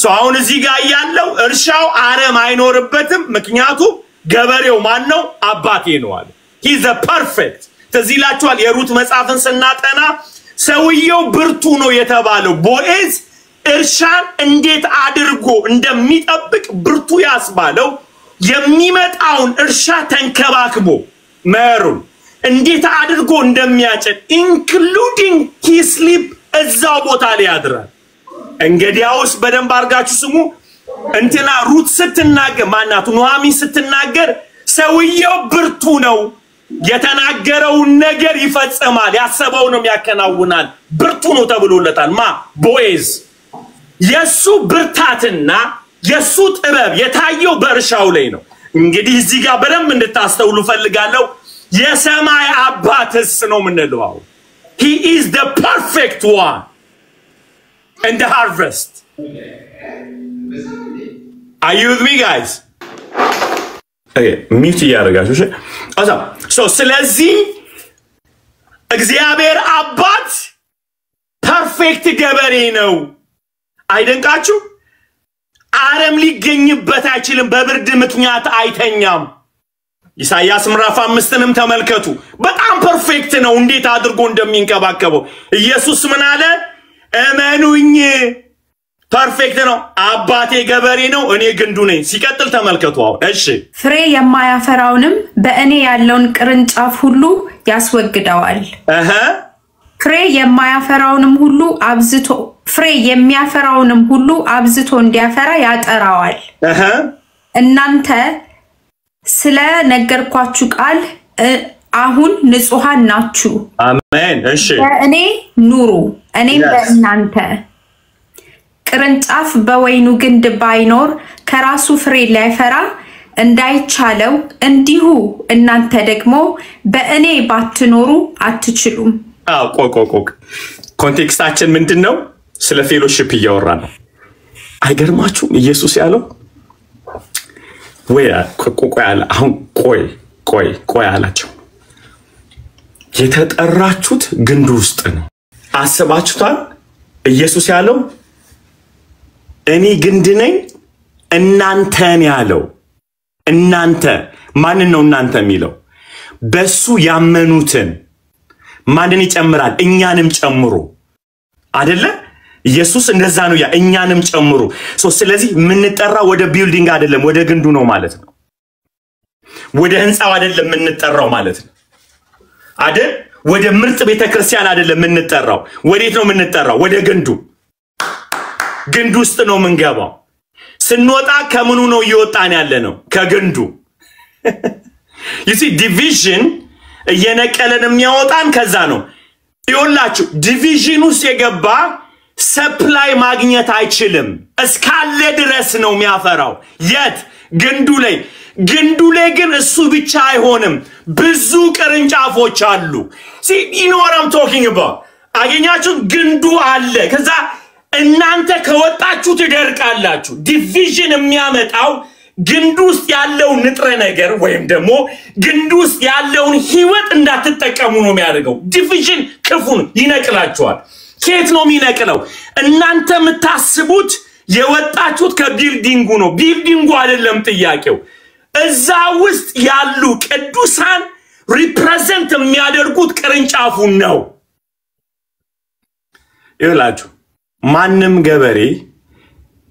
so አሁን እዚህ ጋር ያለው እርሻው አረም አይኖርበትም ምክንያቱም ገበሬው ማን ነው አባቴ ነው አለ he is a perfect ተዚላችኋል የሩት መጽሐፍን ስናጠና ሰውየው ብርቱ ነው የተባለው ቦዔዝ እርሻን እንዴት አድርጎ እንደሚጠብቅ ብርቱ ያስባለው የሚመጣውን እርሻ ተንከባክቦ መሩን እንዴት አድርጎ እንደሚያጨድ including his sleep እዛው ቦታ ላይ ያድራል እንግዲያውስ በደንብ አርጋችሁ ስሙ እንትና ሩት ስትናገር ማናቱ ኑሃሚን ስትናገር ሰውየው ብርቱ ነው የተናገረው ነገር ይፈጸማል ያሰበውንም ያከናውናል ብርቱ ነው ተብሎለታል ማ ቦዔዝ የሱ ብርታትና የሱ ጥበብ የታየው በእርሻው ላይ ነው እንግዲህ እዚህ ጋር በደንብ እንድታስተውሉ ፈልጋለሁ የሰማይ አባትስ ነው ምንለው he is the perfect one in the harvest are you with me guys okay mute ያረጋችሁ እሺ so ስለዚህ እግዚአብሔር አባት ፐርፌክት ገበሬ ነው አይደንቃችሁ አረም ሊገኝበት አይችልም በብርድ ምክንያት አይተኛም ኢሳይያስ ምዕራፍ 5ንም ተመልከቱ በጣም ፐርፌክት ነው እንዴት አድርጎ እንደሚንከባከበው ኢየሱስ ምን አለ እመኑኝ ፐርፌክት ነው አባቴ ገበሬ ነው እኔ ግንዱ ነኝ ሲቀጥል ተመልከቱ አሁን እሺ ፍሬ የማያፈራውንም በእኔ ያለውን ቅርንጫፍ ሁሉ ያስወግደዋል ፍሬ የሚያፈራውንም ሁሉ አብዝቶ እንዲያፈራ ያጠራዋል እናንተ ስለ ነገርኳችሁ ቃል አሁን ንጹሃን ናችሁ አሜን እሺ በእኔ ኑሩ እኔም በእናንተ ቅርንጫፍ በወይኑ ግንድ ባይኖር ከራሱ ፍሬ ሊያፈራ እንዳይቻለው እንዲሁ እናንተ ደግሞ በእኔ ባትኖሩ አትችሉም ቆቆቆቅ ኮንቴክስታችን ምንድነው ስለ ፌሎሺፕ እያወራ ነው አይገርማችሁም ኢየሱስ ያለው ወይ ቆቆቆይ አለ አሁን ቆይ አላቸው የተጠራችሁት ግንዱ ውስጥ ነው አስባችሁታል ኢየሱስ ያለው እኔ ግንድ ነኝ እናንተን ያለው እናንተ ማን ነው እናንተ የሚለው በሱ ያመኑትን ማንን ይጨምራል እኛንም ጨምሮ አይደለ ኢየሱስ እንደዛ ነው ያ እኛንም ጨምሮ ስለዚህ ምንጠራ ወደ ቢልዲንግ አይደለም ወደ ግንዱ ነው ማለት ነው ወደ ህንጻው አይደለም ምንጠራው ማለት ነው አይደል ወደ ምርጥ ቤተክርስቲያን አይደለም ምንጠራው ወዴት ነው ምንጠራው ወደ ግንዱ ውስጥ ነው ምንገባው ስንወጣ ከምኑ ነው እየወጣን ያለ ነው ከግንዱ you see division እየነቀለን የሚያወጣን ከዛ ነው ይወላችሁ ዲቪዥን ውስጥ የገባ ሰፕላይ ማግኘት አይችልም እስካለ ድረስ ነው የሚያፈራው የት ግንዱ ላይ ግን እሱ ብቻ አይሆንም ብዙ ቅርንጫፎች አሉ see you know what I'm talking about አገኛችሁ ግንዱ አለ ከዛ እናንተ ከወጣችሁ ትደርቃላችሁ ዲቪዥን የሚያመጣው ግንዱ ውስጥ ያለው ንጥረ ነገር ወይም ደግሞ ግንዱ ውስጥ ያለውን ህይወት እንዳትጠቀሙ ነው የሚያደርገው ዲቪዥን ክፉን ይነቅላችኋል ከየት ነው የሚነቅለው እናንተ የምታስቡት የወጣችሁት ከቢልዲንጉ ነው ቢልዲንጉ አይደለም ጥያቄው እዛ ውስጥ ያሉ ቅዱሳን ሪፕሬዘንት የሚያደርጉት ቅርንጫፉን ነው ይላችሁ ማንንም ገበሬ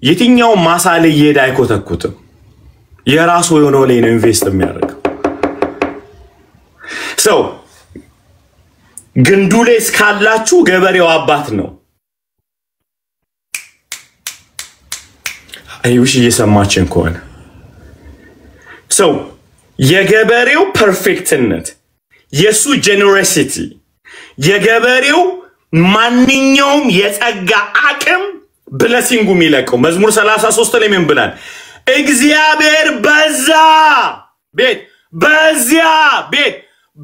የትኛው ማሳ ላይ ይሄድ አይኮተኩትም የራሱ የሆነው ላይ ኢንቨስት የሚያደርገው so ግንዱ ላይ እስካላችሁ ገበሬው አባት ነው አይውሽ እየሰማችን ከሆነ so የገበሬው ፐርፌክትነት የሱ ጀነሮሲቲ የገበሬው ማንኛውም የጸጋ አቅም ብለሲንጉ ሚለቀው መዝሙር 33 ላይ ምን ብላል እግዚአብሔር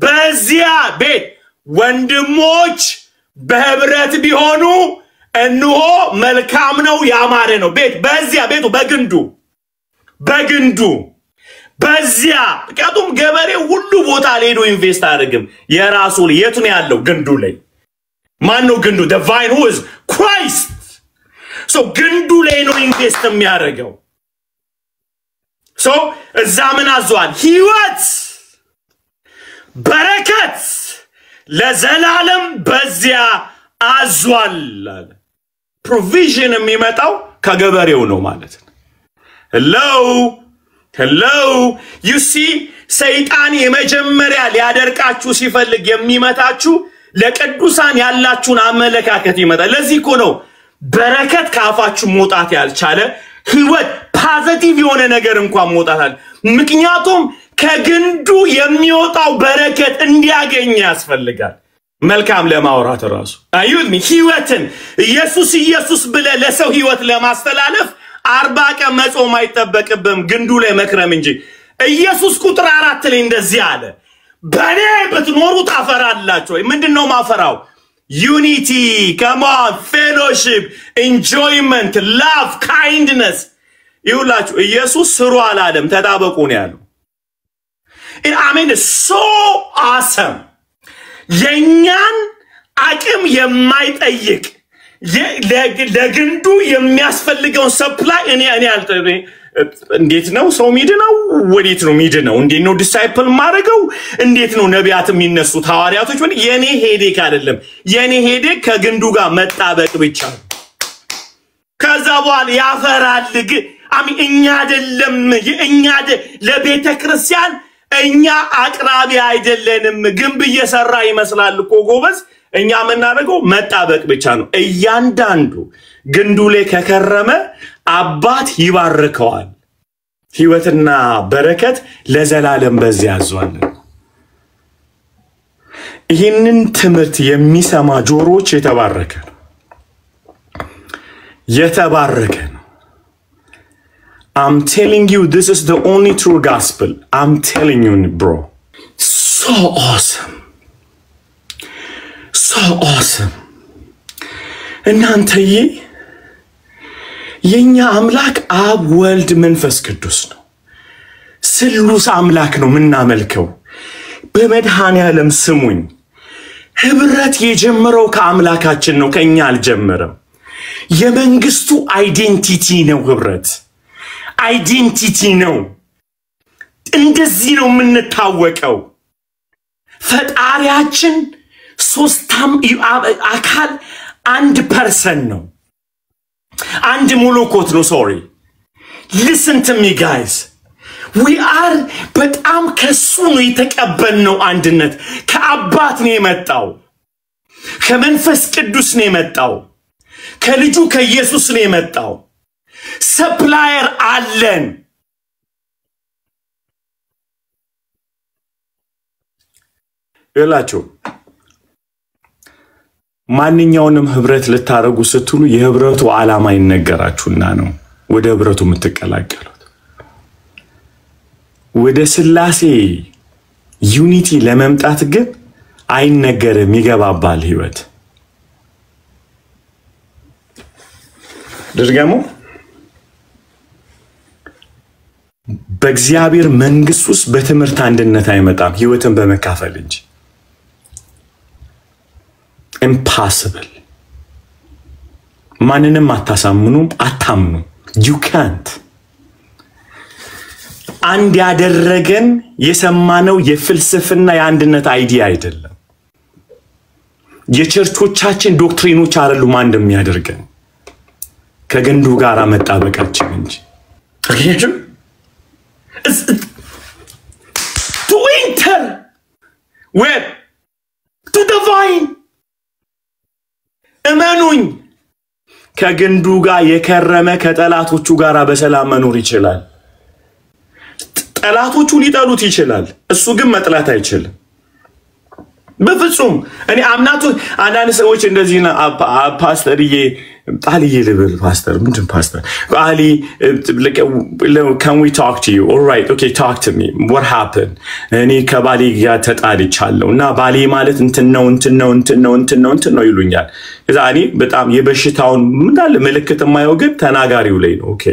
በዚያ ቤት ወንድሞች በህብረት ቢሆኑ እንሆ መልካም ነው ያማረ ነው ቤቱ በግንዱ በዚያ ከቱም ገበሬ ሁሉ ቦታ ላይ ሄዶ ኢንቨስት አድርግም የራሱ የቱ ነው ያለው ግንዱ ላይ ማን ነው ግንዱ the vine who is Christ so ግንዱ ላይ ነው ኢንቨስት የሚያደርገው so እዛ ምን አዟል ህይወት በረከት ለዘላለም በዚያ አዟል provision የሚመጣው ከገበሬው ነው ማለት ነው hello you see ሰይጣን የመጀመሪያ ሊያደርቃችሁ ሲፈልግ የሚመታችሁ ለቅዱሳን ያላችሁን አመለካከት ይመጣል ለዚህ እኮ ነው በረከት ካፋችሁ መውጣት ያልቻለ ህይወት ፖዚቲቭ የሆነ ነገር እንኳን መውጣታል ምክንያቱም ከግንዱ የሚወጣው በረከት እንዲያገኝ ያስፈልጋል መልካም ለማውራት ራሱ አዩልኝ ህይወትን ኢየሱስ ብለ ለሰው ህይወት ለማስተላለፍ 40 ቀን መጾም አይተበቅብም ግንዱ ላይ መክረም እንጂ ኢየሱስ ቁጥር 4 ላይ እንደዚህ አለ በኔ በትኖሩ ታፈራላችሁ ምንድነው ማፈራው unity come on fellowship enjoyment love kindness ይውላችሁ ኢየሱስ ስሩ አላለም ተጣበቁ ነው ያለው I mean it's so awesome የኛን አቅም የማይጠይቅ ለግንዱ የሚያስፈልገውን ሰፕላይ እኔ አልተበ እንዴት ነው ሰው ሚድነው ወዴት ነው ሚድነው እንዴት ነው ዲሳይፕል ማድረገው እንዴት ነው ነቢያት የሚነሱት ሐዋርያቶች ምን የኔ ሄዴክ አይደለም የኔ ሄዴክ ከግንዱ ጋር መጣበቅ ብቻ ከዛ በኋላ ያፈራል እኛ አይደለም እኛ ለቤተ ክርስቲያን እኛ አቅራቢ አይደለንም ግንብ እየሰራ ይመስላል እኮ ጎበዝ እኛ መናረገው መጣበቅ ብቻ ነው እያንዳንዱ ግንዱ ላይ ከከረመ አባት ይባርከዋል ህይወትና በረከት ለዘላለም በዚያ ያዟል ይህንን ትምህርት የሚሰማ ጆሮች የተባረከ ነው I'm telling you this is the only true gospel I'm telling you bro so awesome እናንተዬ የኛ አምላክ አብ ወልድ መንፈስ ቅዱስ ነው ስሉስ አምላክ ነው ምናመልከው በመድኃኔ ዓለም ስሙኝ ህብረት የጀመረው ከአምላካችን ነው ከኛ አልጀመረም የመንግስቱ አይዴንቲቲ ነው ህብረት አይዴንቲቲ ነው እንደዚህ ነው የምንታወቀው ፈጣሪያችን ሶስታም አካል አንድ ፐርሰን ነው አንድ ሙሉኮት ነው sorry listen to me guys we are በጣም ከሱ ነው የተቀበልነው አንድነት ከአባት ነው የመጣው ከመንፈስ ቅዱስ ነው የመጣው ከልጁ ከኢየሱስ ነው የመጣው ሰፕላየር አለን ይላችሁ ማንኛውንም ህብረት ልታረጉ ስትሉ የህብረቱ ዓላማ ይነገራችሁና ነው ወደ ህብረቱ የምትቀላቀሉት ወደ ስላሴ ዩኒቲ ለመምጣት ግን አይነገርም ይገባባል ህይወት ድርገሙ በእግዚአብሔር መንግስት ውስጥ በትምህርት አንድነት አይመጣም ህይወትን በመካፈል እንጂ impossible ማንንም አታሳምኑም አታምኑ you can't አንድ ያደረገን የሰማነው የፍልስፍና የአንድነት አይዲያ አይደለም የቸርቾቻችን ዶክትሪኖች አይደሉም አንድ የሚያደርገን ከገንዱ ጋር መጣበቃችን እንጂ አገኘችሁ to enter where to the vine እመኑኝ ከገንዱ ጋር የከረመ ከጠላቶቹ ጋር በሰላም መኖር ይችላል ጠላቶቹ ሊጠሉት ይችላል እሱ ግን መጥላት አይችልም በፍጹም እኔ አምናቱ አንዳንድ ሰዎች እንደዚህ ነው ፓስተርዬ ጣልዬ ልብል ፓስተር ምንድን ፓስተር አሊ can we talk to you all right okay talk to me what happened እኔ ከባሌ ጋር ተጣልቻለሁና ባሌ ማለት እንትን ነው ይሉኛል ከዛ እኔ በጣም የበሽታውን ምንዳለ ምልክት የማየው ግን ተናጋሪው ላይ ነው ኦኬ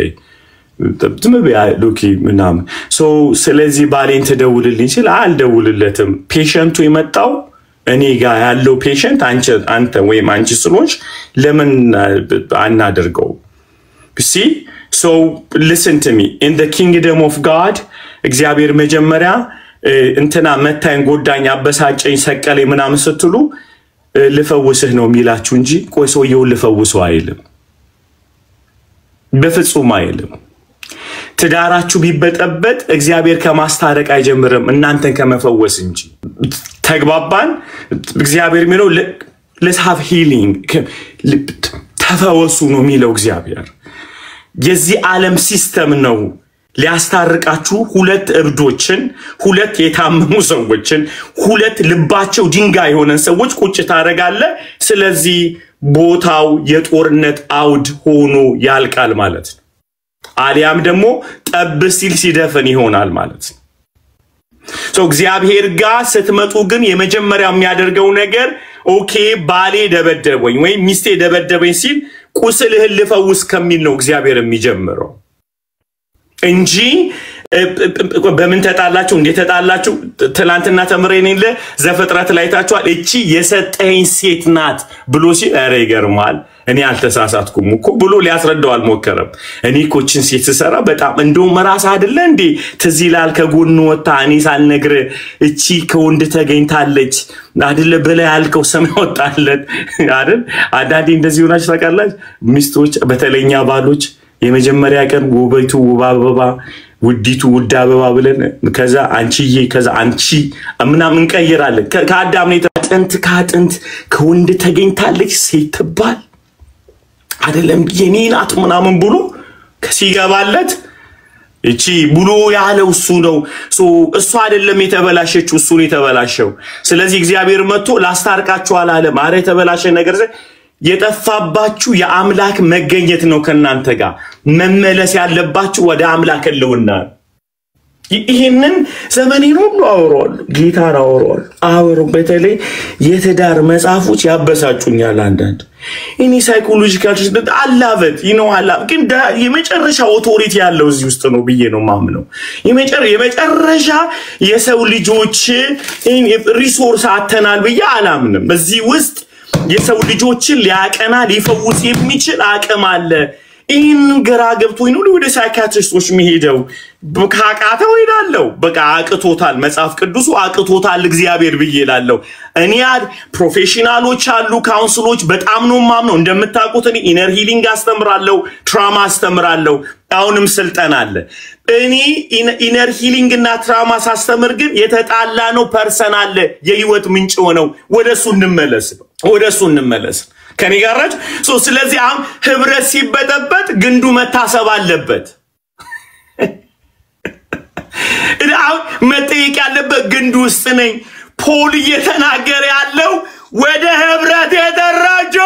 ትምብያ ሉኪ ምናም ሶ ስለዚህ ባሌን ተደውልልኝ ሲል አልደውልለትም ፔሸንቱ የመጣው እኔ ጋር ያለው ፔሸንት አንተ ወይም አንቺ ስለሆንሽ ለምን አናደርገው see so listen to me in the kingdom of God እግዚአብሔር መጀመሪያ እንትና መታኝ ጎዳኝ አበሳጨኝ ሰቀለኝ ምናምን ስትሉ ልፈውስህ ነው የሚላችሁ እንጂ ቆይ ሰውየው ልፈውሰው አይልም በፍጹም አይልም ትዳራችሁ ቢበጠበጥ እግዚአብሔር ከማስታረቅ አይጀምርም እናንተን ከመፈወስ እንጂ ተግባባን እግዚአብሔር የሚለው let's have healing ተፈወሱ ነው የሚለው እግዚአብሔር የዚህ ዓለም ሲስተም ነው ሊያስታርቃችሁ ሁለት እብዶችን ሁለት የታመሙ ሰዎችን ሁለት ልባቸው ድንጋይ የሆነን ሰዎች ቁጭ ታረጋለ ስለዚህ ቦታው የጦርነት አውድ ሆኖ ያልቃል ማለት ነው አሊያም ደግሞ ጠብ ሲል ሲደፈን ይሆናል ማለት ነው ሶ እግዚአብሔር ጋር ስትመጡ ግን የመጀመሪያው የሚያደርገው ነገር ኦኬ ባሌ ደበደበኝ ወይ ሚስቴ ደበደበኝ ሲል ቁስልህን ልፈውስ ከሚል ነው እግዚአብሔር የሚጀምረው እንጂ በምን ተጣላችሁ እንዴት ተጣላችሁ ትላንትና ተምረን እንለ ዘፍጥረት ላይ ታችኋል እቺ የሰጠኝ ሴት ናት ብሎ ሲል አረ ይገርማል እኔ አልተሳሳትኩም እኮ ብሎ ሊያስረዳው አልሞከረም እኔ ኮችን ሴት ሰራ በጣም እንደው መራስ አይደለ እንዴ ተዚላል ከጎን ወጣ እኔ ሳልነግር እቺ ከወንድ ተገኝታለች አይደለ በለ ያልከው ሰማይ ወጣለት አይደል አዳዲ እንደዚህ ሆናች ታውቃላችሁ ሚስቶች በተለኛ ባሎች የመጀመሪያ ቀን ውበቱ ውባበባ ውዲቱ ውዳበባ ብለን ከዛ አንቺዬ ከዛ አንቺ ምናምን እንቀይራለን ከአዳም ነው ካጥንት ከወንድ ተገኝታለች ሴትባል አይደለም የኔናት ምናምን ብሎ ከሲገባለት እቺ ብሎ ያለው እሱ ነው እሱ አይደለም የተበላሸችው እሱ ነው የተበላሸው ስለዚህ እግዚአብሔር መጥቶ ላስታርቃችሁ አላለም አረ የተበላሸ ነገር የጠፋባችሁ የአምላክ መገኘት ነው ከናንተ ጋር መመለስ ያለባችሁ ወደ አምላክ ለውና ይሄንን ዘመኔን ሁሉ አወራው ጌታን አወራው በተለይ የትዳር መጻፎች ያበሳጩኛል አንዳንድ እኔ ሳይኮሎጂካል ሽት አላበት አላ ግን የመጨረሻ ኦቶሪቲ ያለው እዚህ ውስጥ ነው ብዬ ነው ማምነው የመጨረሻ የሰው ልጆች ሪሶርስ አተናል ብዬ አላምንም እዚህ ውስጥ የሰው ልጆችን ሊያቀና ሊፈውስ የሚችል አቅም አለ ኢን ግራ ገብቶኝ ነው ወደ ሳይካትሪስቶች መሄደው በካቃተው ይላለው በቃ አቅቶታል መጽሐፍ ቅዱሱ አቅቶታል እግዚአብሔር ብዬላለው እኔ ፕሮፌሽናሎች አሉ ካውንስሎች በጣም ነው ማምነው እንደምታውቁት እኔ ኢነር ሂሊንግ አስተምራለሁ ትራማ አስተምራለሁ አሁንም ስልጠና አለ እኔ ኢነር ሂሊንግ እና ትራማ ሳስተምር ግን የተጣላ ነው ፐርሰናል የህይወት ምንጭ ሆነው ወደሱ እንመለስ ከኔ ጋራች ስለዚህ አሁን ህብረት ሲበጠበጥ ግንዱ መታሰብ አለበት አሁን መጠየቅ ያለበት ግንዱ ውስጥ ነኝ ፖል እየተናገረ ያለው ወደ ህብረት የተራጆ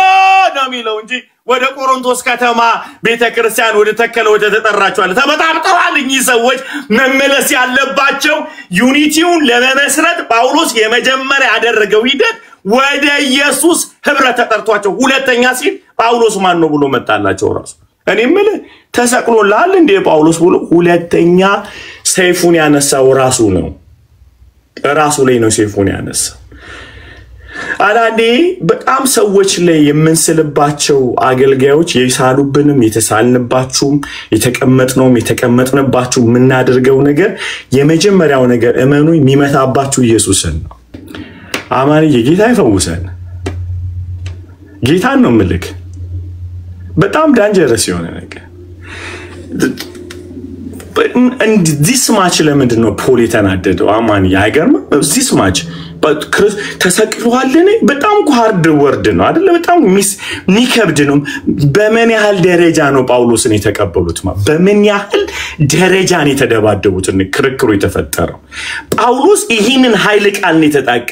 ነው የሚለው እንጂ ወደ ቆሮንቶስ ከተማ ቤተክርስቲያን ወደ ተከለ ወደ ተጠራቸዋል ተበጣብጠዋል እኚህ ሰዎች መመለስ ያለባቸው ዩኒቲውን ለመመስረት ጳውሎስ የመጀመሪያ ያደረገው ሂደት ወደ ኢየሱስ ህብረት ተጠርቷቸው ሁለተኛ ሲል ጳውሎስ ማን ነው ብሎ መጣላቸው ራሱ እኔ ምለ ተሰቅሎላል እንደ ጳውሎስ ብሎ ሁለተኛ ሰይፉን ያነሳው ራሱ ነው ራሱ ላይ ነው ሰይፉን ያነሳው አላንዴ በጣም ሰዎች ላይ የምንስልባቸው አገልጋዮች የሳሉብንም የተሳልንባችሁም የተቀመጥንባችሁ ምናደርገው ነገር የመጀመሪያው ነገር እመኑ የሚመታባችሁ ኢየሱስን ነው አማን የጌታ ይፈውሰን ጌታን ነው ምልክ በጣም ዳንጀረስ የሆነ ነገር and this much ለምንድን ነው ፖል የተናደደው አማን ያገርም this much but ተሰቅሏልኔ በጣም ሃርድ ወርድ ነው አይደለ በጣም ሚከብድ ነው በምን ያህል ደረጃ ነው ጳውሎስን የተቀበሉት በምን ያህል ደረጃ ነው የተደባደቡት ክርክሩ የተፈጠረው ጳውሎስ ይሄንን ኃይል ቃል ነው የተጣቀ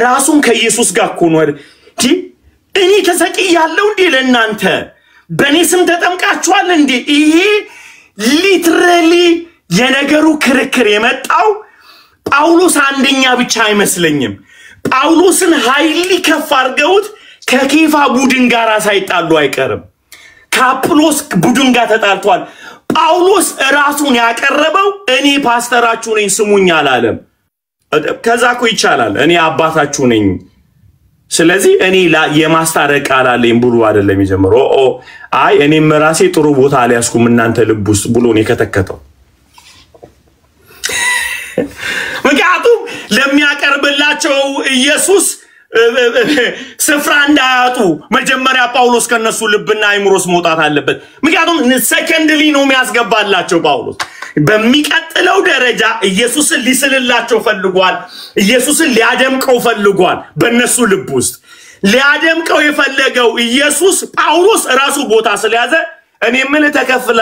ራሱን ከኢየሱስ ጋር ኮኖር እኔ ተሰቅያለሁ እንዴ ለእናንተ በኔ ስም ተጠምቃችኋል እንዴ ይሄ ሊትራሊ የነገሩ ክርክር የመጣው ጳውሎስ አንደኛ ብቻ አይመስለኝም ጳውሎስን ኃይል ከፍ አድርገውት ከኬፋ ቡድን ጋር ሳይጣሉ አይቀርም ከአጵሎስ ቡድን ጋር ተጣልቷል ጳውሎስ ራሱን ያቀረበው እኔ ፓስተራችሁ ነኝ ስሙኝ አላለም ከዛኮ ይቻላል እኔ አባታችሁ ነኝ ስለዚህ እኔ የማስታረቅ አላለኝ ብሎ አይደለም ይጀምረው አይ እኔም ራሴ ጥሩ ቦታ አልያዝኩም እናንተ ልብስ ብሎ ነው ከተከተው ምክንያቱም ለሚያቀርብላቸው ኢየሱስ ስፍራ እንዳያጡ መጀመሪያ ጳውሎስ ከነሱ ልብና አይምሮስ መውጣት አለበት ምክንያቱም ሰከንድሊ ነው የሚያስገባላቸው ጳውሎስ በሚቀጥለው ደረጃ ኢየሱስን ሊስልላቸው ፈልጓል ኢየሱስን ሊያደምቀው ፈልጓል በእነሱ ልብ ውስጥ ሊያደምቀው የፈለገው ኢየሱስ ጳውሎስ ራሱ ቦታ ስለያዘ እኔ ምን ተከፍለ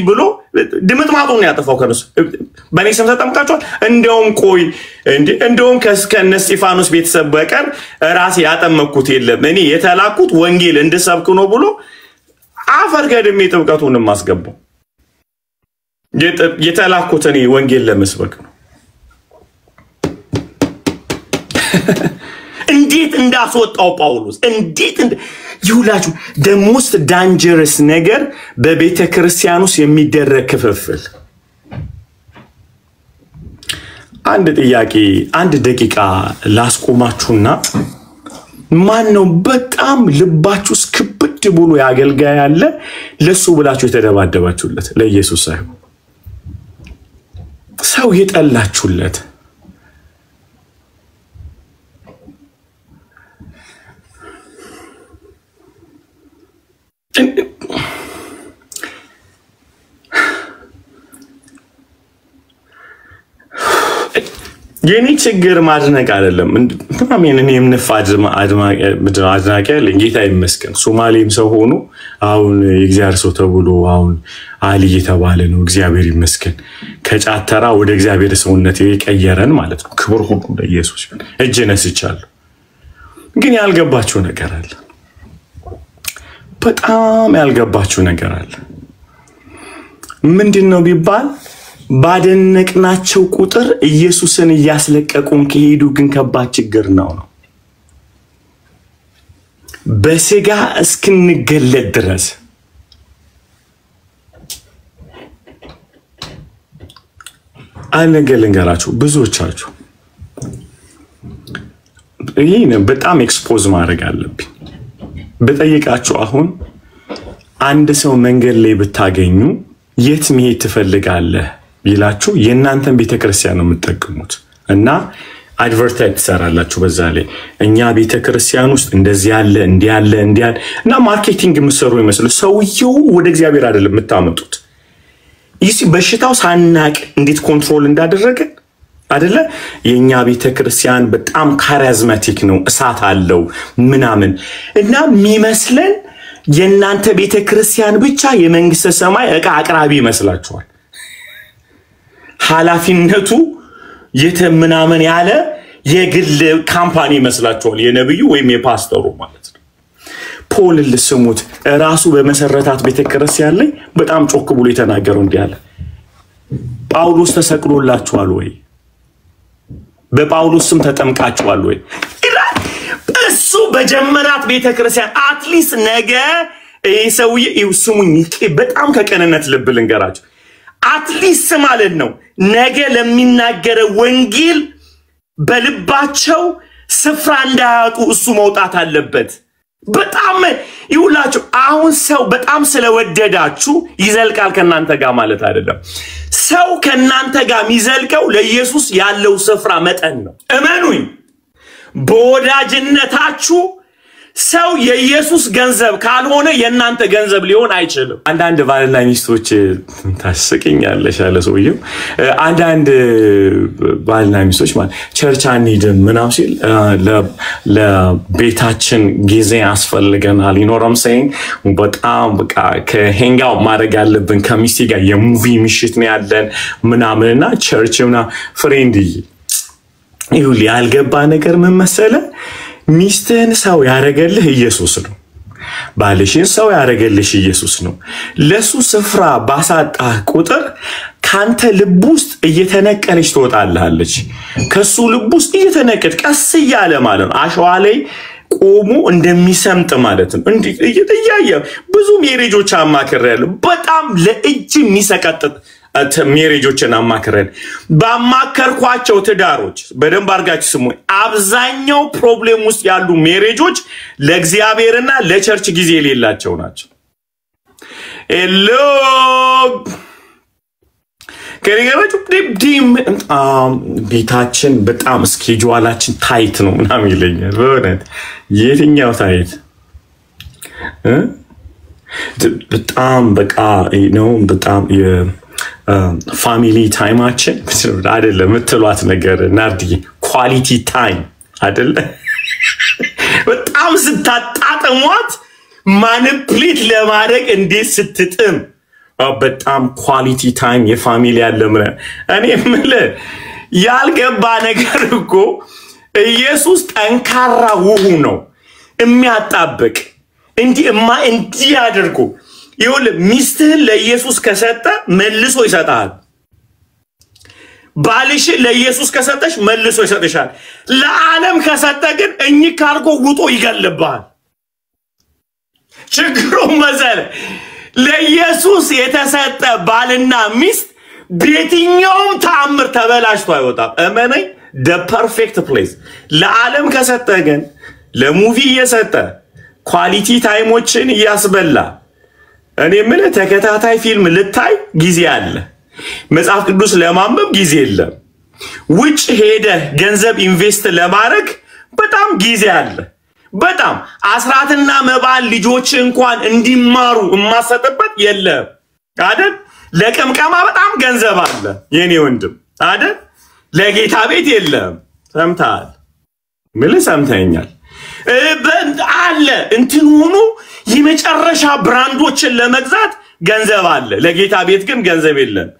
ብሎ ድምጥማጡን ያጠፋው ከነሱ በኔ ስም ተጠምቃቸዋል እንደውም ቆይ እንደውም ከነ እስጢፋኖስ ቤተሰብ በቀር ራሴ ያጠመኩት የለም እኔ የተላኩት ወንጌል እንድሰብክ ነው ብሎ አፈር ገድሜ ጥምቀቱን ማስገባው የተላኩት እኔ ወንጌል ለመስበክ ነው እንዴት እንዳስወጣው ጳውሎስ እንዴት ይውላችሁ the most dangerous ነገር በቤተ ክርስቲያኑስ የሚደረግ ክፍፍል አንድ ጥያቄ አንድ ደቂቃ ላስቆማችሁና ማን ነው በጣም ልባችሁ ስክብድ ብሎ ያገልጋይ ያለ ለሱ ብላችሁ የተደባደባችሁለት ለኢየሱስ ሳይሆን ሰው ይጠላችሁለት የኔ ችግር ማድነቅ አይደለም ምናምን እኔ የምንፋጅ አድናቂ ያለኝ ጌታ ይመስገን ሶማሌም ሰው ሆኖ አሁን የእግዚአብሔር ሰው ተብሎ አሁን አሊ የተባለ ነው እግዚአብሔር ይመስገን ከጫተራ ወደ እግዚአብሔር ሰውነት የቀየረን ማለት ነው ክብር ሁሉ ለኢየሱስ እጅ ነስቻለሁ ግን ያልገባችሁ ነገር አለ በጣም ያልገባችሁ ነገር አለ ምንድነው ቢባል ባደነቅናቸው ቁጥር ኢየሱስን ያስለቀቁን ከሄዱ ግን ከባድ ችግር ነው በስጋ እስክንገለጥ ድረስ አንገለንገራችሁ ብዙዎቻችሁ ይሄን በጣም ኤክስፖዝ ማድረግ አለብኝ በጠይቃችሁ አሁን አንድ ሰው መንገድ ላይ ብታገኙ የት መሄድ ትፈልጋለህ ይላችሁ የእናንተን ቤተክርስቲያን ነው የምትጠቀሙት እና አድቨርታይዝ ትሰራላችሁ በዛ ላይ እኛ ቤተክርስቲያን ውስጥ እንደዚህ ያለ እንዲያለ እና ማርኬቲንግ መስሩ ይመስል ሰውየው ወደ እግዚአብሔር አይደለም የምታመጡት ይሲ በሽታው ሳናቅ እንዴት ኮንትሮል እንዳደረገ አይደለ የኛ ቤተክርስቲያን በጣም ካሪዝማቲክ ነው እሳት አለው ምናምን እና የሚመስለን የእናንተ ቤተክርስቲያን ብቻ የመንግስተ ሰማይ ዕቃ አቅራቢ ይመስላችኋል ሐላፊነቱ የተምናምን ያለ የግል ካምፓኒ ይመስላችኋል የነብዩ ወይም የፓስተሩ ማለት ነው ፖል ልስሙት ራሱ በመሰረታት ቤተክርስቲያን ላይ በጣም ጮክ ብሎ የተናገረው እንዲህ አለ። ጳውሎስ ተሰቅሎላችኋል ወይ? በጳውሎስ ስም ተጠምቃችኋል ወይ? እሱ በጀመራት ቤተክርስቲያን አትሊስት ነገ ሰውዬ ይስሙኝ በጣም ከቀነነት ልብ ልንገራችሁ አትሊስት ማለት ነው ነገ ለሚናገረው ወንጌል በልባቸው ስፍራ እንዳያጡ እሱ መውጣት አለበት። በጣም ይውላችሁ አሁን ሰው በጣም ስለወደዳችሁ ይዘልቃል ከናንተ ጋር ማለት አይደለም። ሰው ከናንተ ጋር የሚዘልቀው ለኢየሱስ ያለው ስፍራ መጠን ነው። እመኑኝ በወዳጅነታችሁ ሰው የኢየሱስ ገንዘብ ካልሆነ የናንተ ገንዘብ ሊሆን አይችልም። አንዳንድ ባልና ሚስቶች ታስቀኛለሽ አለ ሰውየው። አንዳንድ ባልና ሚስቶች ማለት ቸርች አንሄድም ምናምን ሲል ለቤታችን ጊዜ ያስፈልገናል ይኖርም saying በጣም በቃ ከሄንጋው ማድረግ ያለብን ከሚስቴ ጋር የሙቪ ምሽት ነው ያለን ምናምንና ቸርችና ፍሬንድ ይሁን ያልገባ ነገር ምን መሰለ ሚስትህን ሰው ያረገልህ ኢየሱስ ነው። ባልሽን ሰው ያረገልሽ ኢየሱስ ነው። ለሱ ስፍራ ባሳጣህ ቁጥር ካንተ ልብ ውስጥ እየተነቀለች ትወጣለች። ከሱ ልብ ውስጥ እየተነቀለች ቀስ እያለ ማለት ነው አሸዋ ላይ ቆሞ እንደሚሰምጥ ማለት ነው። እንዴ እያየ ብዙ ሜሬጆች አማክረያለሁ። በጣም ለእጅ የሚሰቀጥጥ ሜሬጆችን አማክረን ባማከርኳቸው ትዳሮች በደንብ አርጋችሁ ስሙ። አብዛኛው ፕሮብሌም ውስጥ ያሉ ሜሬጆች ለእግዚአብሔርና ለቸርች ጊዜ የሌላቸው ናቸው። ሄሎ ከሪገራችሁ ዲም ቤታችን በጣም ስኬጁላችን ታይት ነው ምናምን ይለኛል። በእውነት የትኛው ታይት በጣም በቃ ነው በጣም ፋሚሊ ታይማችን አይደለም ምትሏት ነገር ናርዲ ኳሊቲ ታይም አይደለ በጣም ስታጣጥሟት ማኒፕሌት ለማድረግ እንዴት ስትጥም በጣም ኳሊቲ ታይም የፋሚሊ ያለም እኔ ምለ ያልገባ ነገር እኮ ኢየሱስ ጠንካራ ውሁ ነው የሚያጣብቅ እንዲህ አድርጎ ይሁን ሚስትህን ለኢየሱስ ከሰጠ መልሶ ይሰጣል። ባልሽ ለኢየሱስ ከሰጠሽ መልሶ ይሰጥሻል። ለዓለም ከሰጠ ግን ካርጎ ውጦ ይገልባል። ችግሩ መዘለ ለኢየሱስ የተሰጠ ባልና ሚስት በየትኛውም ተአምር ተበላሽቶ አይወጣም። እመነኝ the perfect place ለዓለም ከሰጠ ግን ለሙቪ እየሰጠ ኳሊቲ ታይሞችን እያስበላ እኔ ምን ተከታታይ ፊልም ልታይ ጊዜ አለ። መጽሐፍ ቅዱስ ለማንበብ ጊዜ የለም። ውጭ ሄደ ገንዘብ ኢንቨስት ለማድረግ በጣም ጊዜ አለ። በጣም አስራትና መባል ልጆች እንኳን እንዲማሩ ማሰጠበት የለም አይደል? ለቀምቀማ በጣም ገንዘብ አለ የኔ ወንድም አይደል? ለጌታ ቤት የለም። ሰምታል ምን ሰምተኛል አለ እንትን ሆኖ የመጨረሻ ብራንዶችን ለመግዛት ገንዘብ አለ። ለጌታ ቤት ግን ገንዘብ የለም።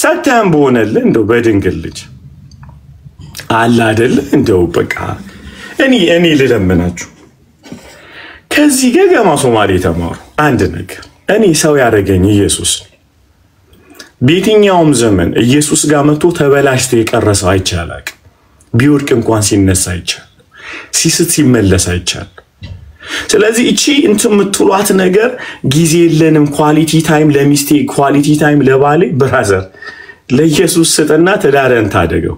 ሰተም በሆነል እንደው በድንግል ልጅ አለ አይደል? እንደው በቃ እኔ ልለምናችሁ ከዚህ ገገማ ሶማሌ ተማሩ አንድ ነገር። እኔ ሰው ያደረገኝ ኢየሱስ በየትኛውም ዘመን ኢየሱስ ጋር መጥቶ ተበላሽቶ የቀረሰው አይቻላቅ። ቢወድቅ እንኳን ሲነሳ አይቻል፣ ሲስት ሲመለስ አይቻል። ስለዚህ እቺ እንትምትሏት ነገር ጊዜ የለንም ኳሊቲ ታይም ለሚስቴ ኳሊቲ ታይም ለባሌ ብራዘር ለኢየሱስ ስጥና ተዳረን ታደገው።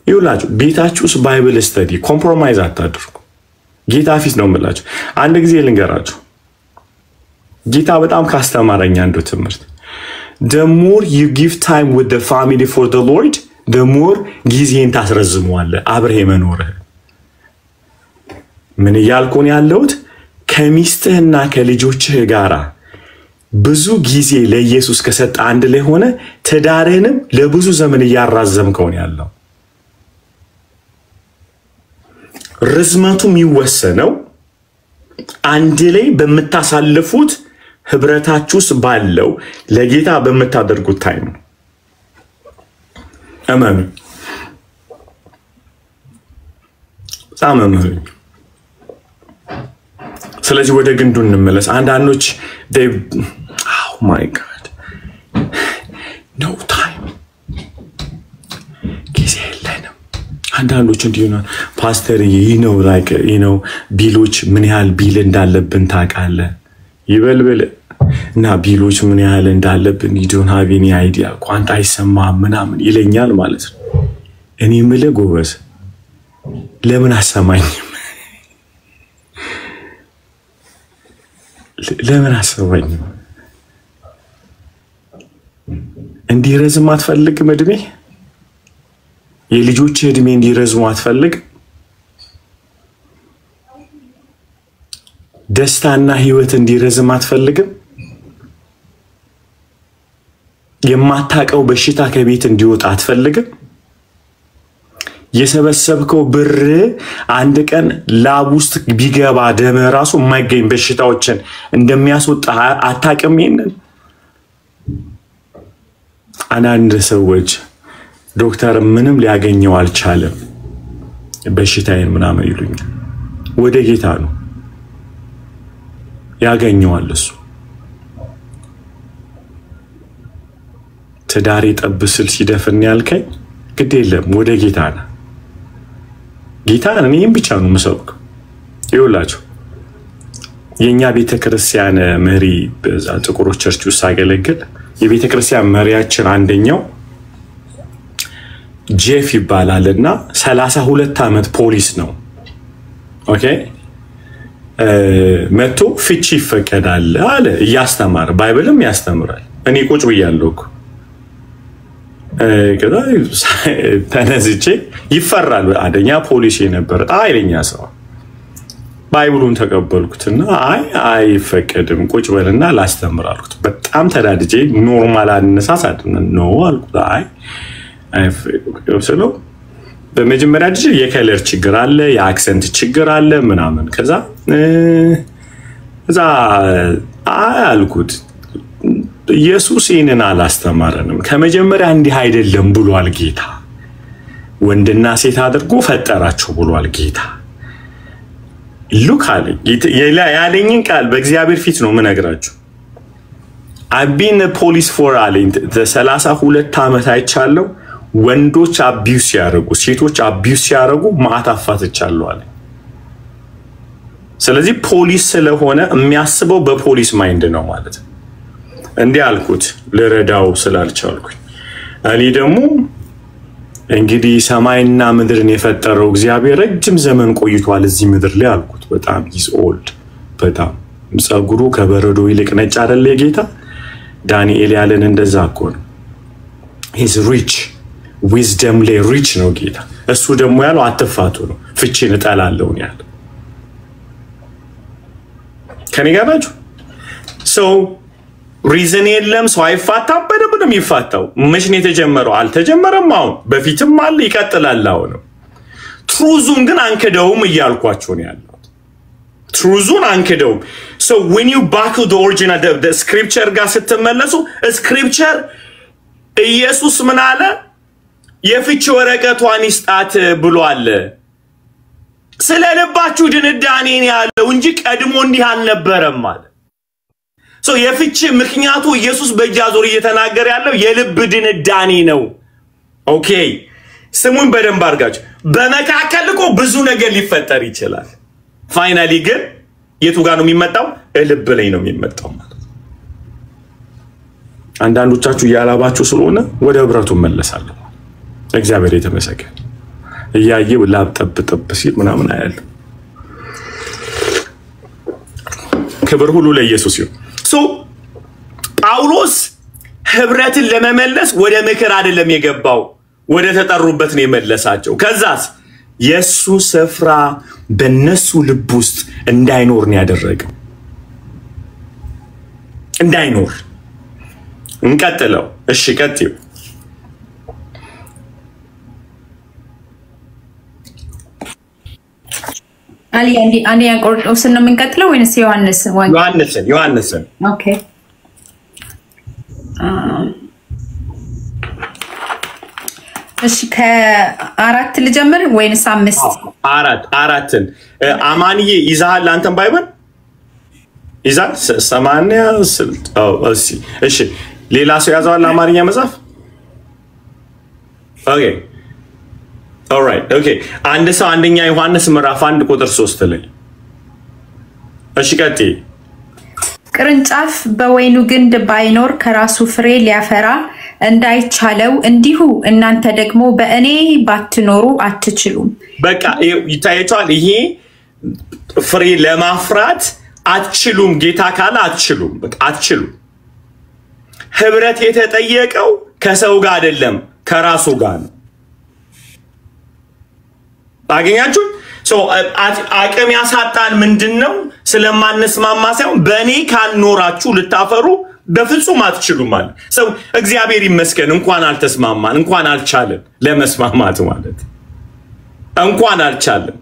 ይውላችሁ ቤታችሁስ ባይብል ስተዲ ኮምፕሮማይዝ አታድርጉ። ጌታ ፊት ነው የምላችሁ። አንድ ጊዜ ልንገራችሁ ጌታ በጣም ካስተማረኝ አንዱ ትምህርት the more you give time with the family for the Lord the more ጊዜን ታስረዝመዋለህ አብረህ መኖርህ። ምን ያልኩን ያለውት ከሚስትህና ከልጆችህ ጋራ ብዙ ጊዜ ለኢየሱስ ከሰጠ አንድ ላይ ሆነ ተዳረንም ለብዙ ዘመን ያራዘምከው ያለው ርዝመቱ የሚወሰነው አንድ ላይ በመታሳለፉት ህብረታችሁስ ባለው ለጌታ በመታደርጉት ታይም አማን ሳመመኝ ስለዚህ ወደ ግንዱ እንመለስ አንዳንዶች oh my god no time ጊዜ የለንም አንዳንዶች እንዲሆነ ፓስተር like ቢሎች ምን ያህል ቢል እንዳለብን ታውቃለህ ይበልበል እና ቢሎች ምን ያህል እንዳለብን you don't have any idea ቋንቋ አይሰማም ምናምን ይለኛል ማለት ነው እኔ ምለ ጎበዝ ለምን አሰማኝም ለምን አሰማኝም እንዲረዝም አትፈልግም እድሜ የልጆች እድሜ እንዲረዝም አትፈልግ ደስታና ህይወት እንዲረዝም አትፈልግም የማታቀው በሽታ ከቤት እንዲወጣ አትፈልግም የሰበሰብከው ብር አንድ ቀን ላብ ውስጥ ቢገባ ደም ራሱ የማይገኝ በሽታዎችን እንደሚያስወጣ አታቀም ይሄንን አንዳንድ ሰዎች ዶክተር ምንም ሊያገኘው አልቻለም በሽታዬን ምናምን ይሉኛል ወደ ጌታ ነው ያገኘዋል እሱ ተዳሪ ጠብስል ሲደፍን ያልከኝ ግድ የለም ወደ ጌታ ነው ጌታ እኔም ብቻ ነው መስበክ ይውላችሁ የኛ ቤተክርስቲያን መሪ በዛ ጥቁሮች ቸርች ውስጥ አገለግል የቤተክርስቲያን መሪያችን አንደኛው ጄፍ ይባላልና 32 አመት ፖሊስ ነው ኦኬ መጥቶ ፍቺ ይፈቀዳል አለ ያስተማር ባይብልም ያስተምራል እኔ ቁጭ ብያለሁ ከዛ ተነዝቼ ይፈራል አደኛ ፖሊስ የነበር አይለኛ ሰው ባይብሉን ተቀበልኩትና አይፈቀድም ቁጭ በልና ላስተምር አልኩት በጣም ተዳድጄ ኖርማል አነሳሳት ነው አልኩት አይፈቀድም በመጀመሪያ ዲጂ የከለር ችግር አለ የአክሰንት ችግር አለ ምናምን ከዛ አልኩት ኢየሱስ ይሄንን አላስተማረንም ከመጀመሪያ እንዲህ አይደለም ብሏል ጌታ ወንድና ሴት አድርጎ ፈጠራቸው ብሏል ጌታ ሉክ አለ ያለኝን ቃል በእግዚአብሔር ፊት ነው ምነግራችሁ I've been a police for አለኝ 32 አመት አይቻለሁ ወንዶች አቢዩስ ያረጉ ሴቶች አቢዩስ ያረጉ ማአታፋትቻለሁ አለ ስለዚህ ፖሊስ ስለሆነ የሚያስበው በፖሊስ ማይንድ ነው ማለት ነው እንዴ አልኩት ለረዳው ስላልቻልኩኝ እኔ ደግሞ እንግዲህ ሰማይና ምድርን የፈጠረው እግዚአብሔር ረጅም ዘመን ቆይቷል እዚህ ምድር ላይ አልኩት በጣም is old በጣም ጸጉሩ ከበረዶ ይልቅ ነጭ አይደል የጌታ ዳንኤል ያለን እንደዛ እኮ ነው he's rich wisdom ላይ rich ነው ጌታ እሱ ደግሞ ያለው አትፋቱ ነው ፍቺን እጣላለሁ ያለ ከኔ ጋር ናችሁ so reason የለም ሰው አይፋታም በደምብ ይፋታው መሽኔ የተጀመረው አልተጀመረም አሁን በፊትም አለ ይቀጥላል አሁን ትሩዙን ግን አንከደውም እያልኳቸው ነው ያለው ትሩዙን አንከደውም so when you back to the original the scripture ጋር ስትመለሱ scripture ኢየሱስ ምን አለ የፍቺ ወረቀቷን ይስጣት ብሏል ስለልባችሁ ድንዳኔ ነው ያለው እንጂ ቀድሞ እንዲህ አልነበረም ማለት so የፍቺ ምክንያቱ ኢየሱስ በእጃዞር እየተናገረ ያለው የልብ ድንዳኔ ነው ኦኬ ስሙን በደንብ አርጋችሁ በመካከል እኮ ብዙ ነገር ሊፈጠር ይችላል ፋይናሊ ግን የቱ ጋር ነው የሚመጣው ልብ ላይ ነው የሚመጣው ማለት አንዳንዶቻችሁ ያላባችሁ ስለሆነ ወደ ህብረቱ መለሳለሁ እግዚአብሔር የተመሰገነ እያየው ላብ ጠብጠብ ሲል ምናምን አያለ ክብር ሁሉ ለኢየሱስ ይሁን so ጳውሎስ ህብረትን ለመመለስ ወደ ምክር አይደለም የገባው ወደ ተጠሩበት ነው የመለሳቸው ከዛስ የሱ ስፍራ በነሱ ልብ ውስጥ እንዳይኖር ነው ያደረገው እንዳይኖር እንቀጥለው እሺ ቀጥዩ አሊ አንዴ ያቆርጦስ ነው የምንቀጥለው ወይስ ዮሐንስን ኦኬ እሺ ከአራት ልጀምር ወይንስ አምስት? አራትን አማንዬ ይዛሃል አንተም ባይበል ይዛል 80 እሺ ሌላ ሰው ያዘዋል አማርኛ መጽሐፍ ኦኬ ኦልራይት ኦኬ አንድ ሰው አንደኛ ዮሐንስ ምዕራፍ 1 ቁጥር 3 ላይ እሺ ቀጥይ ቅርንጫፍ በወይኑ ግንድ ባይኖር ከራሱ ፍሬ ሊያፈራ እንዳይቻለው እንዲሁ እናንተ ደግሞ በእኔ ባትኖሩ አትችሉም። በቃ ይታያችኋል። ይሄ ፍሬ ለማፍራት አትችሉም ጌታ ካለ አትችሉም። በቃ አትችሉም። ህብረት የተጠየቀው ከሰው ጋር አይደለም ከራሱ ጋር ነው። አገኛችሁ? አቅም ያሳጣን ምንድነው? ስለማንስማማ ሳይሆን በእኔ ካልኖራችሁ ልታፈሩ በፍጹም አትችሉም ማለት ሰው እግዚአብሔር ይመስገን እንኳን አልተስማማን እንኳን አልቻለን ለመስማማት ማለት እንኳን አልቻለን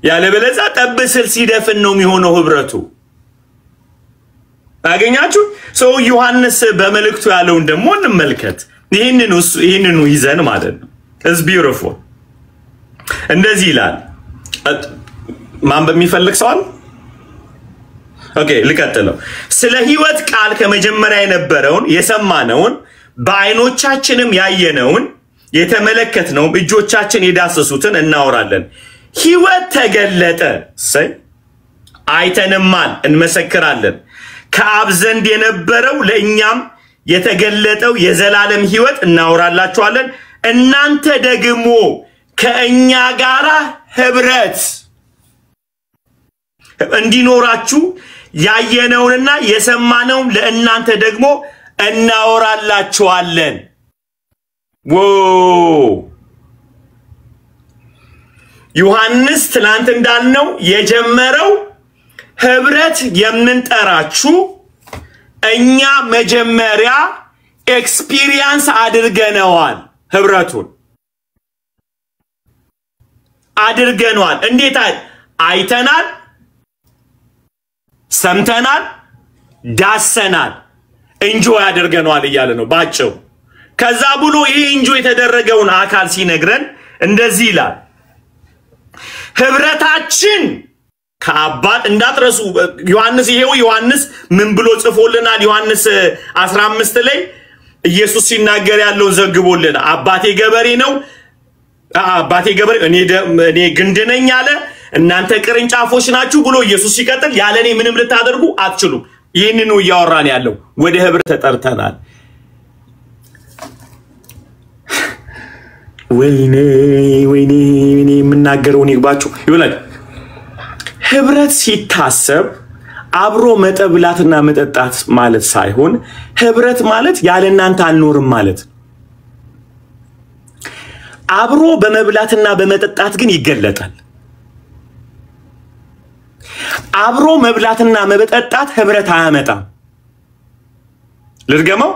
ያለበለዚያ ጠብስል ሲደፍን ነው የሚሆነው ህብረቱ አገኛችሁ ሰው ዮሐንስ በመልእክቱ ያለውን ደግሞ እንመልከት ይሄንኑ ይዘን ማለት ነው is beautiful እንደዚህ ይላል ማን በሚፈልግ ሰው አለ ኦኬ ልቀጥለው ስለ ህይወት ቃል ከመጀመሪያ የነበረውን የሰማነውን በአይኖቻችንም ያየነውን የተመለከትነው እጆቻችን የዳሰሱትን እናወራለን ህይወት ተገለጠ አይተንማል እንመሰክራለን ከአብ ዘንድ የነበረው ለእኛም የተገለጠው የዘላለም ህይወት እናወራላችኋለን እናንተ ደግሞ ከእኛ ጋራ ህብረት እንዲኖራችሁ ያየነውንና የሰማነውን ለእናንተ ደግሞ እናወራላችኋለን ዮሐንስ ትላንት እንዳልነው የጀመረው ህብረት የምንጠራችሁ እኛ መጀመሪያ ኤክስፒሪየንስ አድርገነዋል ህብረቱን አድርገነዋል እንዴት አይተናል ሰምተናል ዳሰናል እንጆይ አድርገናል ይያለ ነው ባጭው ከዛ ብሎ ይሄ እንጆይ የተደረገውን አካል ሲነግረን እንደዚህ ይላል ህብረታችን ከአባት እንዳትረሱ ዮሐንስ ይሄው ዮሐንስ ምን ብሎ ጽፎልናል ዮሐንስ 15 ላይ ኢየሱስ ሲናገር ያለው ዘግቦልን አባቴ ገበሬ ነው አባቴ ገበሬ እኔ ግንድ ነኝ አለ እናንተ ቅርንጫፎች ናችሁ ብሎ ኢየሱስ ሲቀጥል ያለኔ ምንም ልታደርጉ አትችሉም ይሄንኑ ያወራን ያለው ወደ ህብረት ተጠርተናል ወይኔ ምናገረው ይግባችሁ ይብላል ህብረት ሲታሰብ አብሮ መጠብላትና መጠጣት ማለት ሳይሆን ህብረት ማለት ያለናንተ አልኖርም ማለት አብሮ በመብላትና በመጠጣት ግን ይገለጣል አብሮ መብላትና መጠጣት ህብረት አያመጣም ልርገመው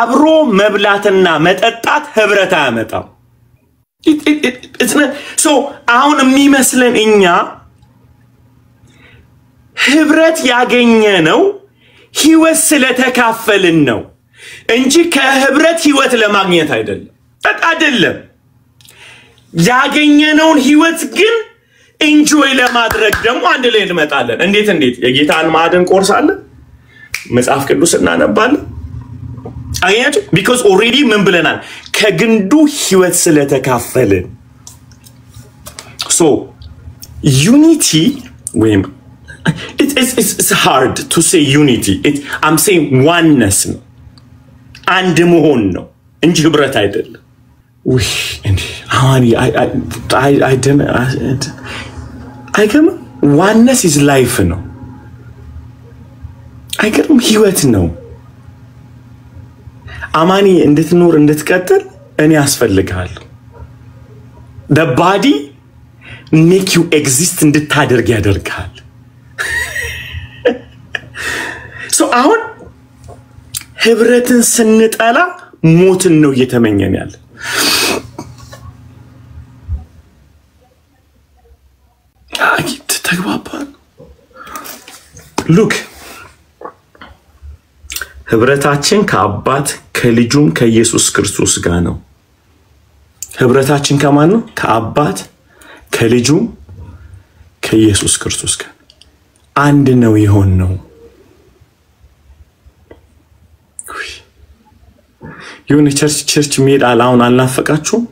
አብሮ መብላትና መጠጣት ህብረት አያመጣም አሁን የሚመስለን እኛ ህብረት ያገኘነው ህይወት ስለተካፈልን ነው እንጂ ከህብረት ህይወት ለማግኘት አይደለም ያገኘነውን ህይወት ግን enjoy ለማድረግ ደግሞ አንድ ላይ እንመጣለን እንዴት የጌታን ማዕድን ቆርሳለን መጽሐፍ ቅዱስ እናነባለን አያችሁ because already ምን ብለናል ከግንዱ ህይወት ስለተካፈልን so unity when it's hard to say unity I'm saying oneness ነው አንድ መሆን ነው እንጂ ህብረት አይደለም I come oneness is life no I come ህይወት ነው አማኒ እንድትኖር እንድትቀጥል እኔ ያስፈልጋለሁ the body make you exist እንድታደርግ ያደርጋል so አሁን ህብረትን ስንጠላ ሞትን ነው እየተመኘን ያለ ተግባባን look ህብረታችን ከአባት ከልጁም ከኢየሱስ ክርስቶስ ጋር ነው ህብረታችን ከማን ነው? ከአባት ከልጁ ከኢየሱስ ክርስቶስ ጋር አንድ ነው ይሆን ነው። የሆነ ቸርች መሄድ አሁን አልናፈቃችሁም?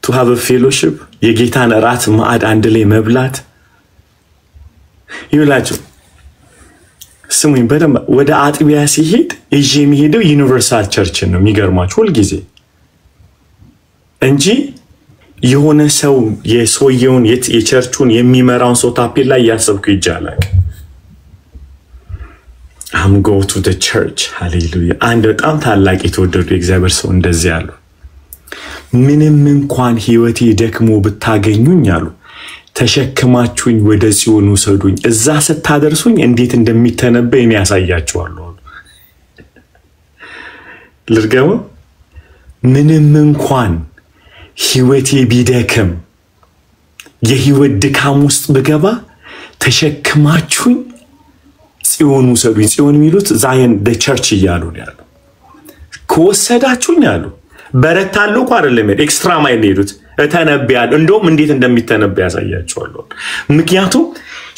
to have a fellowship የጌታን ራት ማዕድ አንድ ላይ መብላት ይውላችሁ። ስሙኝ በደንብ ወደ አጥቢያ ሲሄድ እጄ የሚሄደው ዩኒቨርሳል ቸርች ነው የሚገርማችሁ ሁሉ ጊዜ እንጂ የሆነ ሰው የሶየውን የቸርቹን የሚመራውን ሰው ታፔላ ላይ ያሰብኩ ይጃላል። I'm go to the church hallelujah አንድ በጣም ታላቅ የተወደዱ የእግዚአብሔር ሰው እንደዚህ ያሉ ምንም እንኳን ህይወቴ ደክሞ ብታገኙኝ አሉ ተሸክማችሁኝ ወደ ጽዮን ውሰዱኝ እዛ ስታደርሱኝ እንዴት እንደሚተነበይ እኔ ያሳያችኋለሁ። ልርገሙ ምንም እንኳን ህይወቴ ቢደክም የህይወት ድካም ውስጥ ብገባ ተሸክማችሁኝ ጽዮን ውሰዱኝ። ጽዮን የሚሉት ዛየን the church እያሉ ያሉ ከወሰዳችሁኝ አሉ በረታሉ እኮ አይደለም ኤክስትራ ማይል ሄዱት እተነብያል እንደውም እንዴት እንደሚተነበይ ያሳያችኋለሁ። ምክንያቱም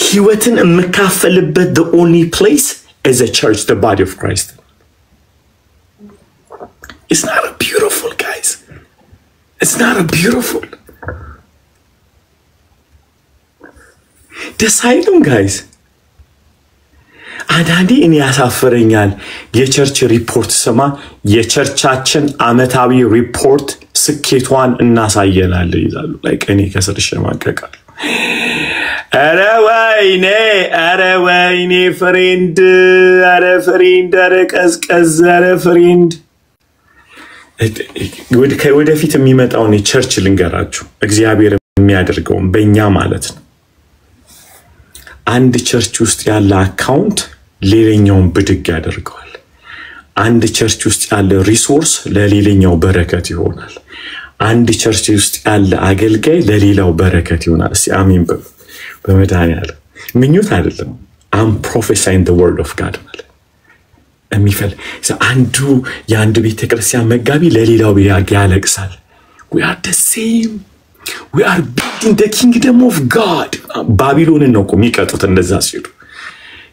ህይወትን የምካፈልበት the only place is a church, the body of Christ. It's not a beautiful guys. It's not a beautiful. Decide guys. አንዳንዴ እኔ ያሳፈረኛል የቸርች ሪፖርት ሰማ የቸርቻችን አመታዊ ሪፖርት ስኬቷን እናሳየናል ይላሉ። ላይክ እኔ ከሰርሽ ማቀቃል አረ ወይኔ ፍሬንድ አረ ቀዝቀዝ አረ ፍሬንድ ወደፊት የሚመጣውን የቸርች ልንገራችሁ እግዚአብሔር የሚያደርገው በእኛ ማለት ነው። አንድ ቸርች ውስጥ ያለ አካውንት ሌላኛውን ብድግ ያደርጋል። አንድ ቸርች ውስጥ ያለ ሪሶርስ ለሌላኛው በረከት ይሆናል። አንድ ቸርች ውስጥ ያለ አገልጋይ ለሌላው በረከት ይሆናል። እስቲ አሜን በሉ። በመድኃኒዓለም ምኞት አይደለም። I'm prophesying the word of God ማለት የሚፈል አንዱ የአንድ ቤተክርስቲያን መጋቢ ለሌላው ያለቅሳል። We are the same. We are building the kingdom of God. ባቢሎንን ነው የሚቀጡት እንደዛ ሲሉ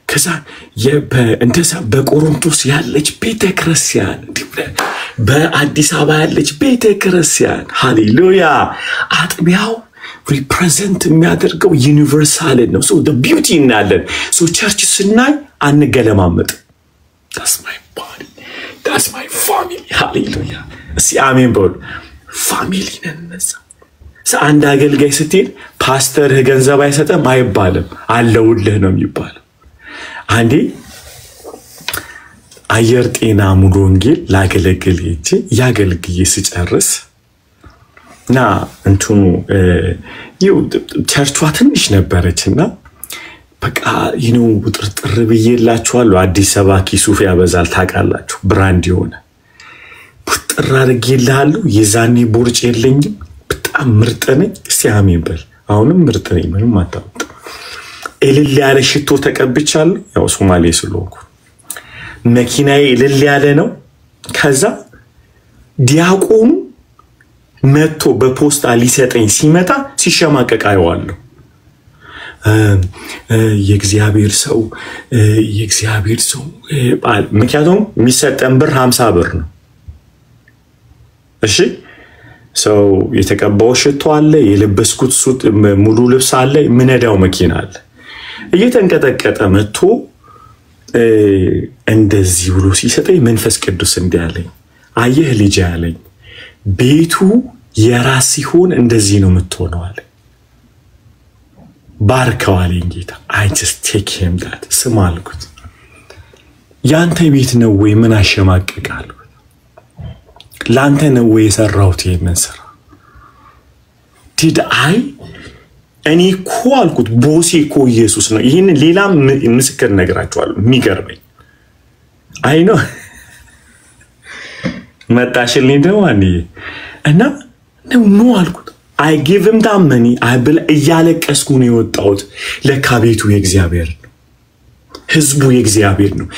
ከዛ እንደዛ በቆሮንቶስ ያለች ቤተክርስቲያን በአዲስ አበባ ያለች ቤተክርስቲያን ሃሌሉያ አጥቢያው ሪፕሬዘንት የሚያደርገው ዩኒቨርሳል ነው። so the beauty እናለን so church ስናይ አንገለማመጥ that's my body that's my family ሃሌሉያ እስቲ አሜን በሉ። ፋሚሊ ነን አንድ አገልጋይ ስትል ፓስተር ገንዘብ አይሰጠም አይባልም አለውልህ ነው የሚባለው። አንዴ አየር ጤና ሙሉ ወንጌል ላገለግል እጂ ያገልግዬ ስጨርስ ና እንትኑ ቸርቿ ትንሽ ነበረችና በቃ ጥርጥር ብዬላችኋለሁ። አዲስ አበባ ኪሱፍ ያበዛል ታውቃላችሁ ብራንድ የሆነ ጥርጥር አድርጌልሃለሁ። የዛኔ ቦርጭ የለኝም በጣም ምርጥ ነኝ። እስቲ አሜን በል። አሁንም ምርጥ ነኝ ምንም አታውቁ። እልል ያለ ሽቶ ተቀብቻለሁ ያው ሶማሌ ስለሆንኩ መኪናዬ እልል ያለ ነው። ከዛ ዲያቆኑ መጥቶ በፖስታ ሊሰጠኝ ሲመጣ ሲሸማቀቅ አየዋለሁ። የእግዚአብሔር ሰው ምክንያቱም የሚሰጠን ብር 50 ብር ነው። እሺ ሰው የተቀባው ሽቶ አለ የለበስኩት ሱት ሙሉ ልብስ አለ ምንዳው መኪና አለ። እየተንቀጠቀጠ መጥቶ እንደዚህ ብሎ ሲሰጠኝ መንፈስ ቅዱስ እንዲያለኝ አየህ ልጅ ያለኝ ቤቱ የራስ ሲሆን እንደዚህ ነው የምትሆነው አለ። ባርከው አለኝ ጌታ። I just take him that ስማልኩት ያንተ ቤት ነው ወይ ምን አሸማቀቃለሁ ላንተ ነው ወይ የሰራሁት ይሄንን ስራ did I እኔ እኮ አልኩት ቦሴ እኮ ኢየሱስ ነው። ይሄን ሌላ ምስክር ነግራችኋለሁ የሚገርመኝ አይ ነው መጣሽልኝ ደግሞ አንዴ እና ነው አልኩት I give him that money I will እያለቀስኩ ነው የወጣሁት። ለካ ቤቱ የእግዚአብሔር ነው ህዝቡ የእግዚአብሔር ነው።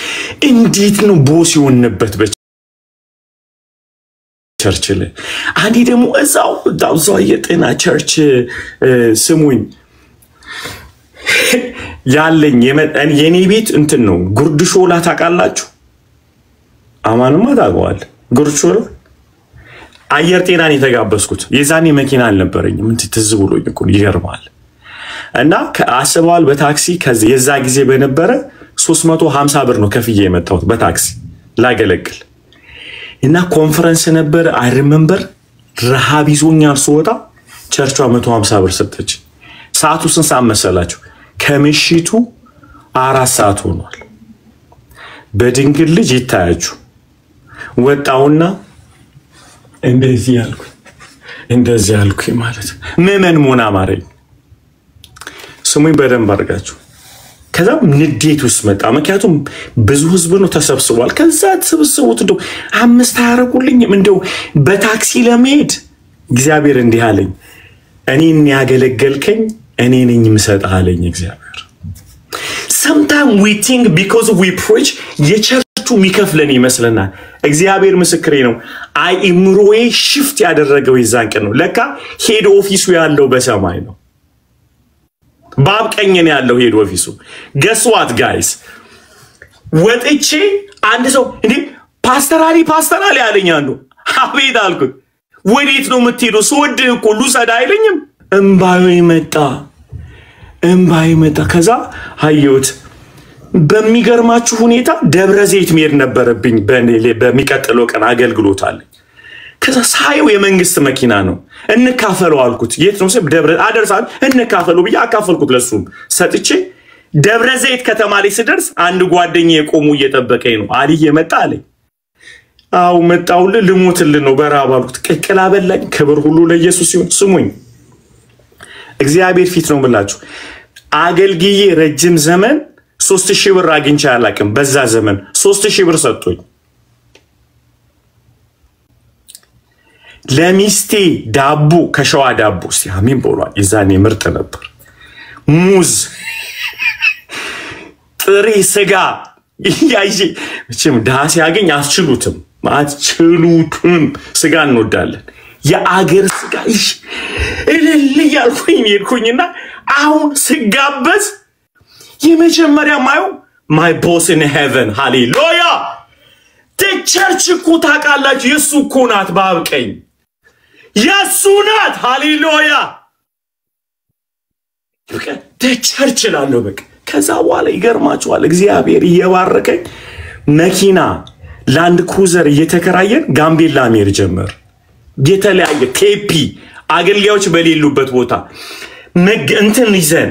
እንዴት ነው ቦስ የሆነበት ቸርች ላይ አንዴ ደግሞ እዛው የጤና ቸርች ስሙኝ ያለኝ የኔ ቤት እንትን ነው ጉርድ ሾላ ታውቃላችሁ አማንማ ታውቀዋል ጉርድ ሾላ አየር ጤናን የተጋበስኩት የዛኔ መኪና አልነበረኝም እንት ትዝ ብሎኝ እኮ ይገርማል እና ከአስባል በታክሲ ከዚህ የዛ ጊዜ በነበረ 350 ብር ነው ከፍዬ የመጣሁት በታክሲ ላገለግል እና ኮንፈረንስ ነበር አይ ሪሜምበር ረሃብ ይዞኛል ስወጣ ቸርቿ 150 ብር ሰጠች ሰዓቱ ስንት ሰዓት መሰላችሁ ከምሽቱ 4 ሰዓት ሆኗል በድንግል ልጅ ይታያችሁ ወጣውና እንደዚህ ያልኩኝ ማለት ምመን ሞና ማረኝ ስሙኝ በደንብ አድርጋችሁ ከዛ ንዴት ውስጥ መጣ ምክንያቱም ብዙ ህዝብ ነው ተሰብስቧል ከዛ ተሰብስቡት እንደው 5 ያረቁልኝም እንደው በታክሲ ለመሄድ እግዚአብሔር እንዲህ አለኝ እኔን ያገለገልከኝ እኔ ነኝ ምሰጣለኝ እግዚአብሔር sometimes we think because we preach የቸርቹ ሚከፍለን ይመስለናል እግዚአብሔር ምስክሬ ነው አይ ኢምሮዬ shift ያደረገው ይዛን ቀን ነው ለካ ሄድ ኦፊሱ ያለው በሰማይ ነው ባብ ቀኝን ያለው ሄድ ኦፊሱ guess what guys ወጥቼ አንድ ሰው እንዴ ፓስተራሊ ያለኝ አንዱ አቤት አልኩት ወዴት ነው የምትሄደው ስወድ እኮ ሉሰዳ አይለኝም እምባዬ መጣ ከዛ አየሁት በሚገርማችሁ ሁኔታ ደብረ ዘይት መሄድ ነበረብኝ በሚቀጥለው ቀን አገልግሎት አለኝ ከዛ ሳይው የመንግስት መኪና ነው እንካፈለው አልኩት የት ነው ሰብ ደብረ አደርሳል እንካፈለው ብዬ አካፈልኩት ለሱም ሰጥቼ ደብረ ዘይት ከተማ ላይ ስደርስ አንድ ጓደኛዬ ቆሞ እየጠበቀኝ ነው አልዬ መጣ አለኝ አው መጣውል ልሞትል ነው በራብ አልኩት ቅቅላ በላኝ ክብር ሁሉ ለኢየሱስ ይሁን ስሙኝ እግዚአብሔር ፊት ነው ብላችሁ አገልግዬ ረጅም ዘመን 3000 ብር አግኝቻ አላቅም በዛ ዘመን 3000 ብር ሰጥቶኝ ለሚስቴ ዳቦ ከሸዋ ዳቦ ሲያሚን ብሏል ይዛኔ ምርጥ ነበር ሙዝ ጥሬ ስጋ ያይጂ እቺም ዳስ ያገኝ አትችሉትም ስጋ እንወዳለን የአገር ስጋ እልል ያልኩኝና አሁን ስጋበዝ የመጀመሪያ ማየው my boss in heaven hallelujah the church እኮ ታውቃላችሁ የሱ እኮ ናት ባብቀኝ የሱ ናት hallelujah the church ላለው በቃ ከዛ በኋላ ይገርማችኋል እግዚአብሔር እየባረከኝ መኪና ላንድ ክሩዘር እየተከራየን ጋምቤላ መሄድ ጀመር የተለያየ ቴፒ አገልጋዮች በሌሉበት ቦታ እንትን ይዘን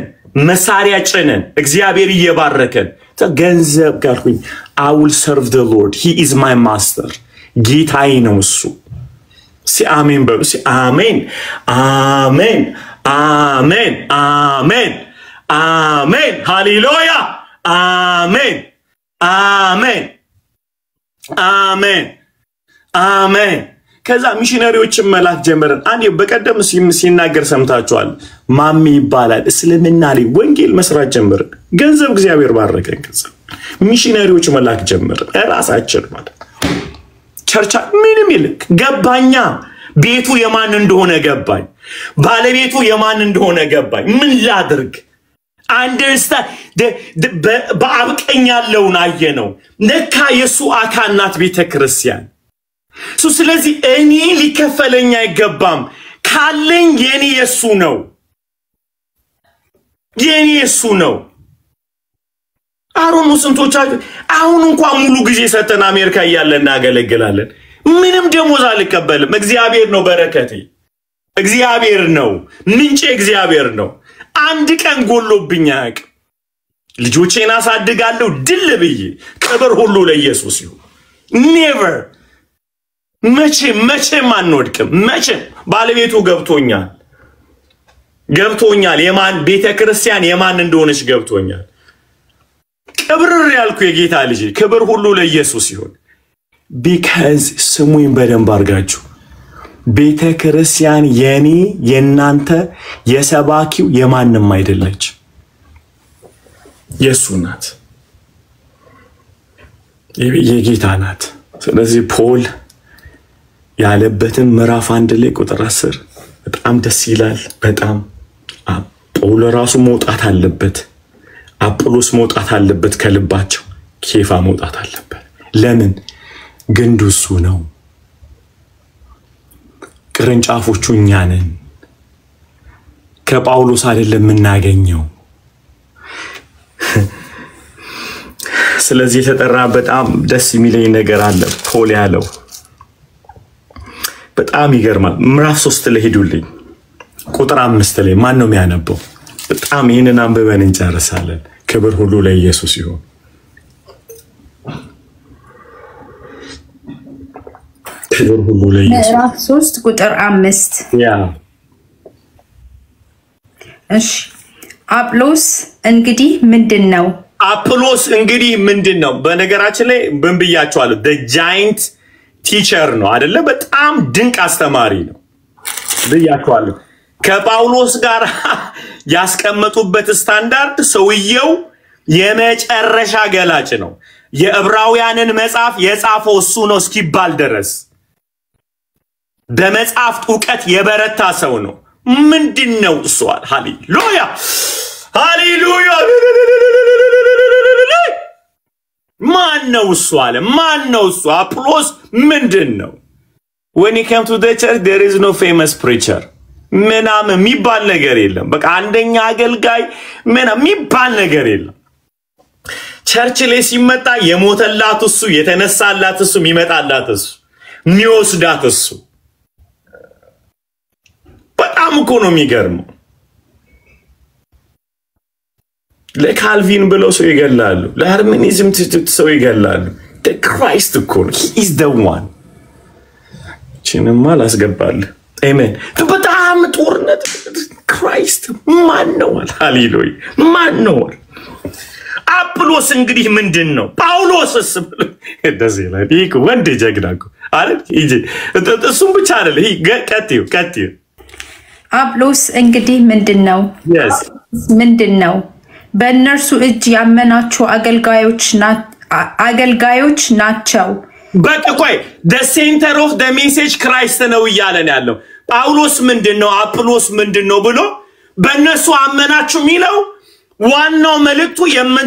መሳሪያ ጭነን እግዚአብሔር እየባረከን ገንዘብ ጋርኩኝ I will serve the Lord he is my master ጌታዬ ነው እሱ ሲአሜን በሉ ሲአሜን አሜን አሜን አሜን አሜን ሃሌሉያ አሜን አሜን አሜን አሜን ከዛ ሚሽነሪዎችን መላክ ጀመረን አንዴ በቀደም ሲናገር ሰምታችኋል ማሚ ይባላል እስልምና ላይ ወንጌል መስራት ጀመረን ገንዘብ እግዚአብሔር ባረከን ከዛ ሚሽነሪዎች መላክ ጀመረን ራሳችን ማለት ቸርቻ ምንም ይልክ ገባኛ ቤቱ የማን እንደሆነ ገባኝ ባለቤቱ የማን እንደሆነ ገባኝ ምን ላድርግ አንደርስታንድ በአብቀኝ ያለውን አየነው ነካ የሱ አካል ናት ቤተክርስቲያን ስለዚህ እኔ ሊከፈለኝ አይገባም ካለኝ የኔ የሱ ነው አሮኑ ስንቶቻችሁ አሁን እንኳን ሙሉ ጊዜ ሰተን አሜሪካ ያለን እናገለግላለን ምንም ደሞዝ አልቀበልም እግዚአብሔር ነው በረከቴ እግዚአብሔር ነው ምንጭ እግዚአብሔር ነው አንድ ቀን ጎሎብኝ አያቅ ልጆቼን አሳድጋለሁ ድል ብዬ ክብር ሁሉ ለኢየሱስ ይሁን never መቼ ማንወድቅም መቼ ባለቤቱ ገብቶኛል የማን ቤተክርስቲያን የማን እንደሆነች ገብቶኛል ክብርር ያልኩ የጌታ ልጅ ክብር ሁሉ ለኢየሱስ ይሁን because ስሙኝ በደንብ አርጋችሁ ቤተክርስቲያን የኔ የናንተ የሰባኪው የማንንም አይደለች የሱ ናት የጌታ ናት ስለዚህ ፖል ያለበትን ምዕራፍ 1 ላይ ቁጥር 10 በጣም ደስ ይላል። በጣም ጳውሎስ ራሱ መውጣት አለበት፣ አጵሎስ መውጣት አለበት፣ ከልባቸው ኬፋ መውጣት አለበት። ለምን? ግንዱ እሱ ነው፣ ቅርንጫፎቹ እኛ ነን። ከጳውሎስ አይደለም የምናገኘው። ስለዚህ የተጠራ በጣም ደስ የሚለኝ ነገር አለ። ፖል ያለው በጣም ይገርማል። ምዕራፍ 3 ላይ ሄዱልኝ ቁጥር 5 ላይ ማን ነው የሚያነበው? በጣም ይሄንን አንብበን እንጨርሳለን። ክብር ሁሉ ለኢየሱስ ይሁን። ክብር ሁሉ ለኢየሱስ። ምዕራፍ 3 ቁጥር 5 ያ እሺ። አጵሎስ እንግዲህ ምንድነው? አጵሎስ እንግዲህ ምንድነው? በነገራችን ላይ ምን ብያቸዋለሁ? the giant teacher ነው አይደለ? በጣም ድንቅ አስተማሪ ነው ብያቸዋለሁ። ከጳውሎስ ጋር ያስቀመጡበት ስታንዳርድ ሰውየው የመጨረሻ ገላጭ ነው። የዕብራውያንን መጽሐፍ የጻፈው እሱ ነው እስኪባል ድረስ በመጽሐፍ ዕውቀት የበረታ ሰው ነው። ምንድነው እሱ? ሃሌሉያ ሃሌሉያ። ማን ነው እሱ አለ? ማን ነው እሱ? አጵሎስ ምንድነው? when he came to the church there is no famous preacher ምናምን የሚባል ነገር የለም። በቃ አንደኛ አገልጋይ ምናምን የሚባል ነገር የለም። ቸርች ላይ ሲመጣ የሞተላት እሱ፣ የተነሳላት እሱ፣ የሚመጣላት እሱ፣ የሚወስዳት እሱ። በጣም እኮ ነው የሚገርመው። ለካልቪን ብለው ሰው ይገላሉ፣ ለአርሚኒዝም ሰው ይገላሉ። ክራይስት እኮ ነው። he is the one። ችንማ ላስገባልህ። አሜን። በጣም ጦርነት ክራይስት ማን ነው? ሃሌሉያ ማን ነው? አጵሎስ እንግዲህ ምንድነው? ጳውሎስስ እንደዚህ ላይ ይሄ ወንድ ጀግና እኮ አይደል? እሱም ብቻ አይደል? ይሄ ቀጥዩ አጵሎስ እንግዲህ ምንድነው? ምንድነው? በእነርሱ እጅ ያመናችሁ አገልጋዮች ናቸው። በቃ ቆይ the center of the message Christ ነው እያለን ያለው። ጳውሎስ ምንድነው? አጵሎስ ምንድነው ብሎ በእነሱ አመናችሁ የሚለው ዋናው መልእክቱ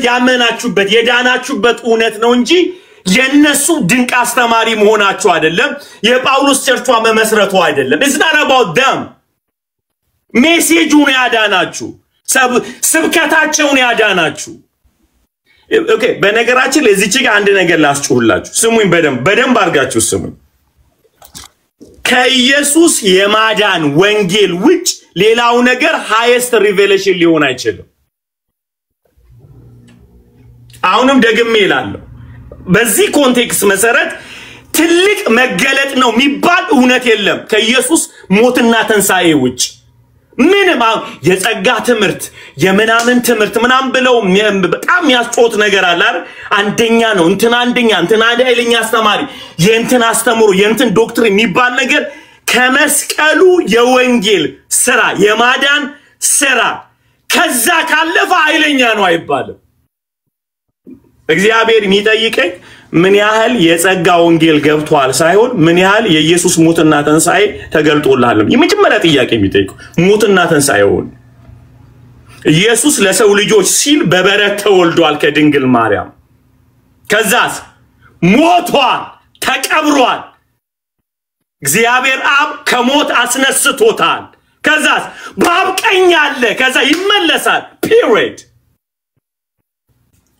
ያመናችሁበት የዳናችሁበት እውነት ነው እንጂ የነሱ ድንቅ አስተማሪ መሆናችሁ አይደለም። የጳውሎስ ቸርቿ መመስረቱ አይደለም። it's not about them። ሜሴጁን ያዳናችሁ፣ ስብከታቸውን ያዳናችሁ። ኦኬ በነገራችን ለዚች ጋር አንድ ነገር ላስጩህላችሁ። ስሙኝ፣ በደንብ አድርጋችሁ ስሙኝ። ከኢየሱስ የማዳን ወንጌል ውጭ ሌላው ነገር ሃይስት ሪቬሌሽን ሊሆን አይችልም። አሁንም ደግሜ እላለሁ፣ በዚህ ኮንቴክስት መሰረት ትልቅ መገለጥ ነው የሚባል እውነት የለም ከኢየሱስ ሞትና ትንሣኤ ውጭ። ምንም የጸጋ ትምህርት የምናምን ትምህርት ምናምን ብለው በጣም ያስጮት ነገር አለ አይደል? አንደኛ ነው እንትና አንደኛ እንትና ኃይለኛ አስተማሪ የእንትን አስተምሮ የእንትን ዶክትሪን የሚባል ነገር ከመስቀሉ የወንጌል ስራ የማዳን ስራ ከዛ ካለፈ ኃይለኛ ነው አይባልም። እግዚአብሔር የሚጠይቀኝ ምን ያህል የጸጋ ወንጌል ገብቷል ሳይሆን ምን ያህል የኢየሱስ ሞትና ትንሣኤ ተገልጦልሃል። የመጀመሪያ ጥያቄ የሚጠይቀው ሞትና ትንሣኤውን ኢየሱስ ለሰው ልጆች ሲል በበረት ተወልዷል ከድንግል ማርያም። ከዛስ ሞቷል፣ ተቀብሯል። እግዚአብሔር አብ ከሞት አስነስቶታል። ከዛስ በአብ ቀኝ አለ። ከዛ ይመለሳል። ፒሪድ።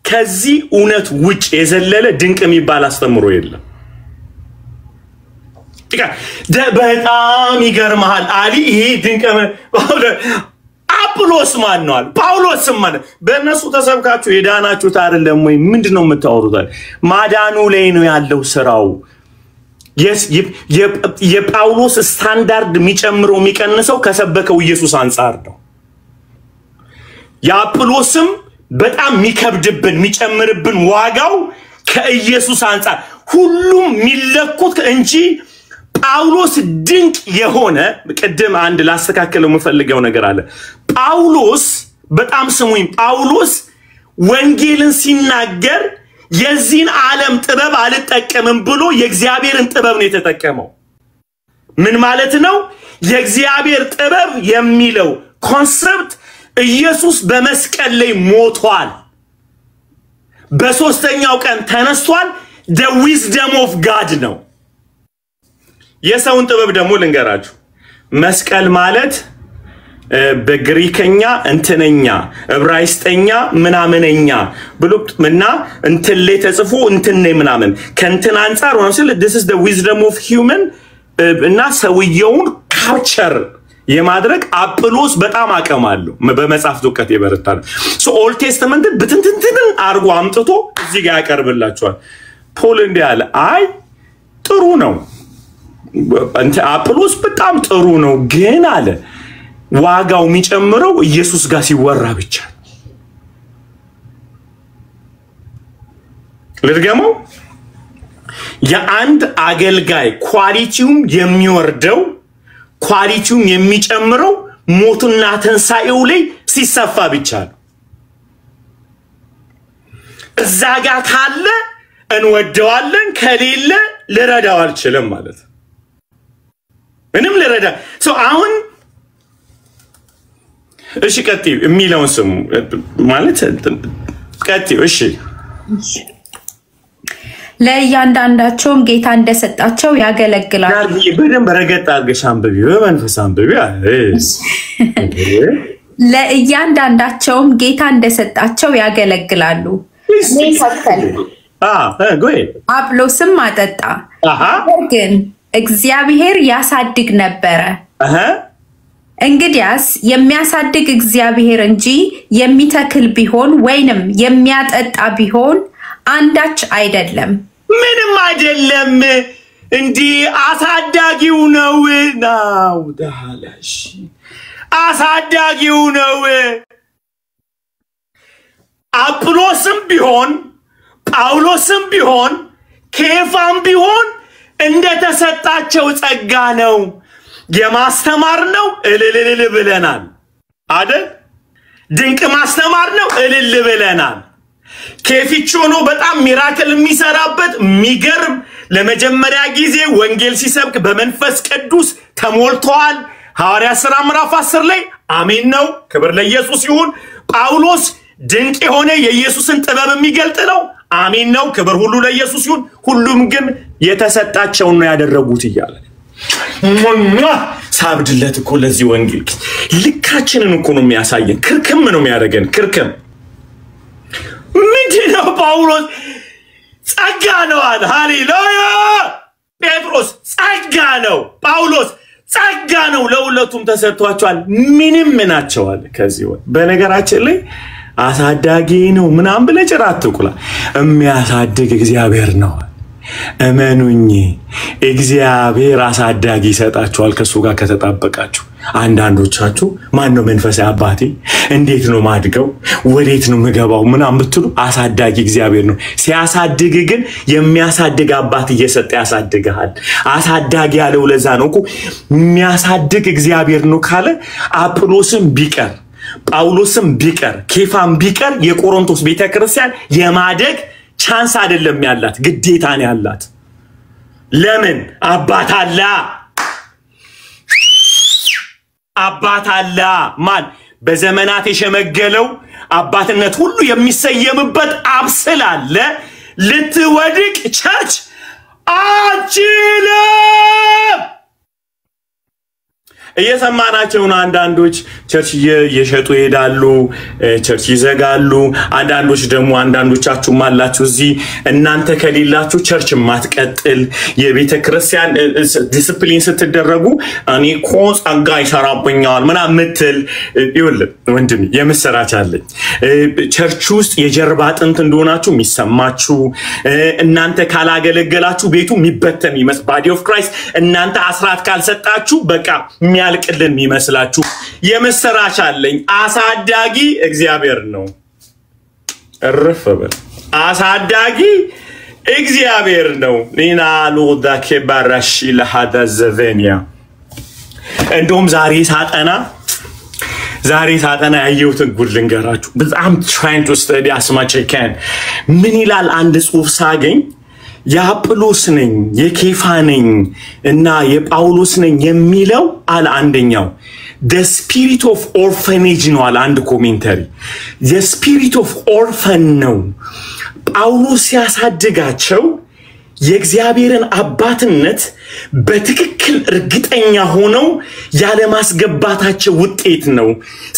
ከዚህ እውነት ውጭ የዘለለ ድንቅ የሚባል አስተምሮ የለም። በጣም ይገርማል አሊ። ይሄ ድንቅ አጵሎስ ማን ነው? ጳውሎስ ማን? በእነሱ ተሰብካችሁ የዳናችሁት አይደለም ወይ? ምንድነው የምታወሩት? ማዳኑ ላይ ነው ያለው ስራው። የጳውሎስ ስታንዳርድ የሚጨምረው የሚቀንሰው ከሰበከው ኢየሱስ አንፃር ነው። የአጵሎስም በጣም የሚከብድብን የሚጨምርብን ዋጋው ከኢየሱስ አንፃር ሁሉም የሚለኩት እንጂ ጳውሎስ ድንቅ የሆነ ቅድም አንድ ላስተካከለው የምፈልገው ነገር አለ። ጳውሎስ በጣም ስሙኝ፣ ጳውሎስ ወንጌልን ሲናገር የዚህን ዓለም ጥበብ አልጠቀምም ብሎ የእግዚአብሔርን ጥበብ ነው የተጠቀመው። ምን ማለት ነው? የእግዚአብሔር ጥበብ የሚለው ኮንሰፕት ኢየሱስ በመስቀል ላይ ሞቷል፣ በሶስተኛው ቀን ተነስቷል። the wisdom of God ነው። የሰውን ጥበብ ደግሞ ልንገራችሁ። መስቀል ማለት በግሪከኛ እንትነኛ ዕብራይስጥኛ ምናምነኛ ብሉና እንትን ላይ ተጽፎ እንትን ነው ምናምን ከእንትን አንፃር ነው ሲል this is the wisdom of human እና ሰውየውን ካፕቸር የማድረግ አጵሎስ በጣም አቀማለሁ በመጽሐፍ ዶከት ይበረታል። ሶ ኦልድ ቴስተመንት ብትንትንትን አርጎ አምጥቶ እዚህ ጋር ያቀርብላችኋል። ፖል እንደ ያለ አይ ጥሩ ነው እንት አጵሎስ በጣም ጥሩ ነው ግን አለ ዋጋው የሚጨምረው ኢየሱስ ጋር ሲወራ ብቻ። ለድገመው የአንድ አገልጋይ ኳሊቲውም የሚወርደው ኳሊቲውም የሚጨምረው ሞቱና ተንሳኤው ላይ ሲሰፋ ብቻ ነው። እዛ ጋር ካለ እንወደዋለን ከሌለ ልረዳው አልችልም ማለት ምንም ልረዳ ሶ አሁን እሺ ቀጥይ የሚለውን ስሙ ማለት ቀጥይ እሺ ለእያንዳንዳቸውም ጌታ እንደሰጣቸው ያገለግላሉ። በደንብ ረገጥ አድርገሽ አንብቢ በመንፈስ አንብቢ። ለእያንዳንዳቸውም ጌታ እንደሰጣቸው ያገለግላሉ። አጵሎስም አጠጣ፣ ግን እግዚአብሔር ያሳድግ ነበረ። እንግዲያስ የሚያሳድግ እግዚአብሔር እንጂ የሚተክል ቢሆን ወይንም የሚያጠጣ ቢሆን አንዳች አይደለም። ምንም አይደለም እንዲ አሳዳጊው ነው ነው ዳላሽ አሳዳጊው ነው። አጵሎስም ቢሆን ጳውሎስም ቢሆን ኬፋም ቢሆን እንደተሰጣቸው ጸጋ ነው። የማስተማር ነው እልል ብለናል አይደል? ድንቅ ማስተማር ነው እልል ብለናል። ኬፊቾ ነው በጣም ሚራክል የሚሰራበት የሚገርም ለመጀመሪያ ጊዜ ወንጌል ሲሰብክ በመንፈስ ቅዱስ ተሞልቷል። ሐዋርያት ሥራ ምዕራፍ 10 ላይ አሜን ነው። ክብር ለኢየሱስ ይሁን። ጳውሎስ ድንቅ የሆነ የኢየሱስን ጥበብ የሚገልጥ ነው። አሜን ነው። ክብር ሁሉ ለኢየሱስ ይሁን። ሁሉም ግን የተሰጣቸው ነው ያደረጉት ይያለ ሳብድለት እኮ ለዚህ ወንጌል ልካችንን እኮ ነው የሚያሳየን። ክርክም ነው የሚያደርገን ክርክም ምንድነው? ጳውሎስ ጸጋ ነው አለ። ሃሌሉያ! ጴጥሮስ ጸጋ ነው፣ ጳውሎስ ጸጋ ነው። ለሁለቱም ተሰጥቷቸዋል። ምንም ናቸው አለ። ከዚህ በነገራችን ላይ አሳዳጊ ነው ምናም ብለህ ጭራ አትቁላ። የሚያሳድግ እግዚአብሔር ነው። እመኑኝ እግዚአብሔር አሳዳጊ ይሰጣችኋል ከሱ ጋር ከተጣበቃችሁ። አንዳንዶቻችሁ ማን ነው መንፈሳዊ አባቴ እንዴት ነው ማድገው ወዴት ነው ምገባው ምናም ብትሉ አሳዳጊ እግዚአብሔር ነው። ሲያሳድግ ግን የሚያሳድግ አባት እየሰጠ ያሳድጋል። አሳዳጊ ያለው ለዛ ነው እኮ የሚያሳድግ እግዚአብሔር ነው ካለ አጵሎስም ቢቀር ጳውሎስም ቢቀር ኬፋም ቢቀር የቆሮንቶስ ቤተክርስቲያን የማደግ ቻንስ አይደለም ያላት ግዴታ ነው ያላት። ለምን? አባት አለ። አባት አለ። ማን? በዘመናት የሸመገለው አባትነት ሁሉ የሚሰየምበት አብ ስላለ ልትወድቅ ቸርች አትችልም። እየሰማናቸው ነው። አንዳንዶች ቸርች እየሸጡ ይሄዳሉ፣ ቸርች ይዘጋሉ። አንዳንዶች ደግሞ አንዳንዶቻችሁ ማላችሁ እዚህ እናንተ ከሌላችሁ ቸርች ማትቀጥል የቤተ ክርስቲያን ዲሲፕሊን ስትደረጉ እኔ እኮ ጸጋ ይሰራብኛል ምናምን ምትል ይውል ወንድም የምስራች አለኝ። ቸርች ውስጥ የጀርባ አጥንት እንደሆናችሁ የሚሰማችሁ እናንተ ካላገለገላችሁ ቤቱ የሚበተን ይመስል ባዲ ኦፍ ክራይስት እናንተ አስራት ካልሰጣችሁ በቃ ያልቅልን የሚመስላችሁ የምስራች አለኝ። አሳዳጊ እግዚአብሔር ነው። እርፈበል አሳዳጊ እግዚአብሔር ነው። ኒናሉ ዳከባራሽ ለሃዳ ዘቬኒያ እንደውም ዛሬ ሳጠና ያየሁትን ጉድ ልንገራችሁ። በጣም trying to study as much as I can። ምን ይላል አንድ ጽሑፍ ሳገኝ የአጵሎስ ነኝ የኬፋ ነኝ እና የጳውሎስ ነኝ የሚለው አለ አንደኛው the spirit of orphanage ነው አለ አንድ ኮሜንታሪ the spirit of orphan ነው ጳውሎስ ያሳድጋቸው የእግዚአብሔርን አባትነት በትክክል እርግጠኛ ሆነው ያለ ማስገባታቸው ውጤት ነው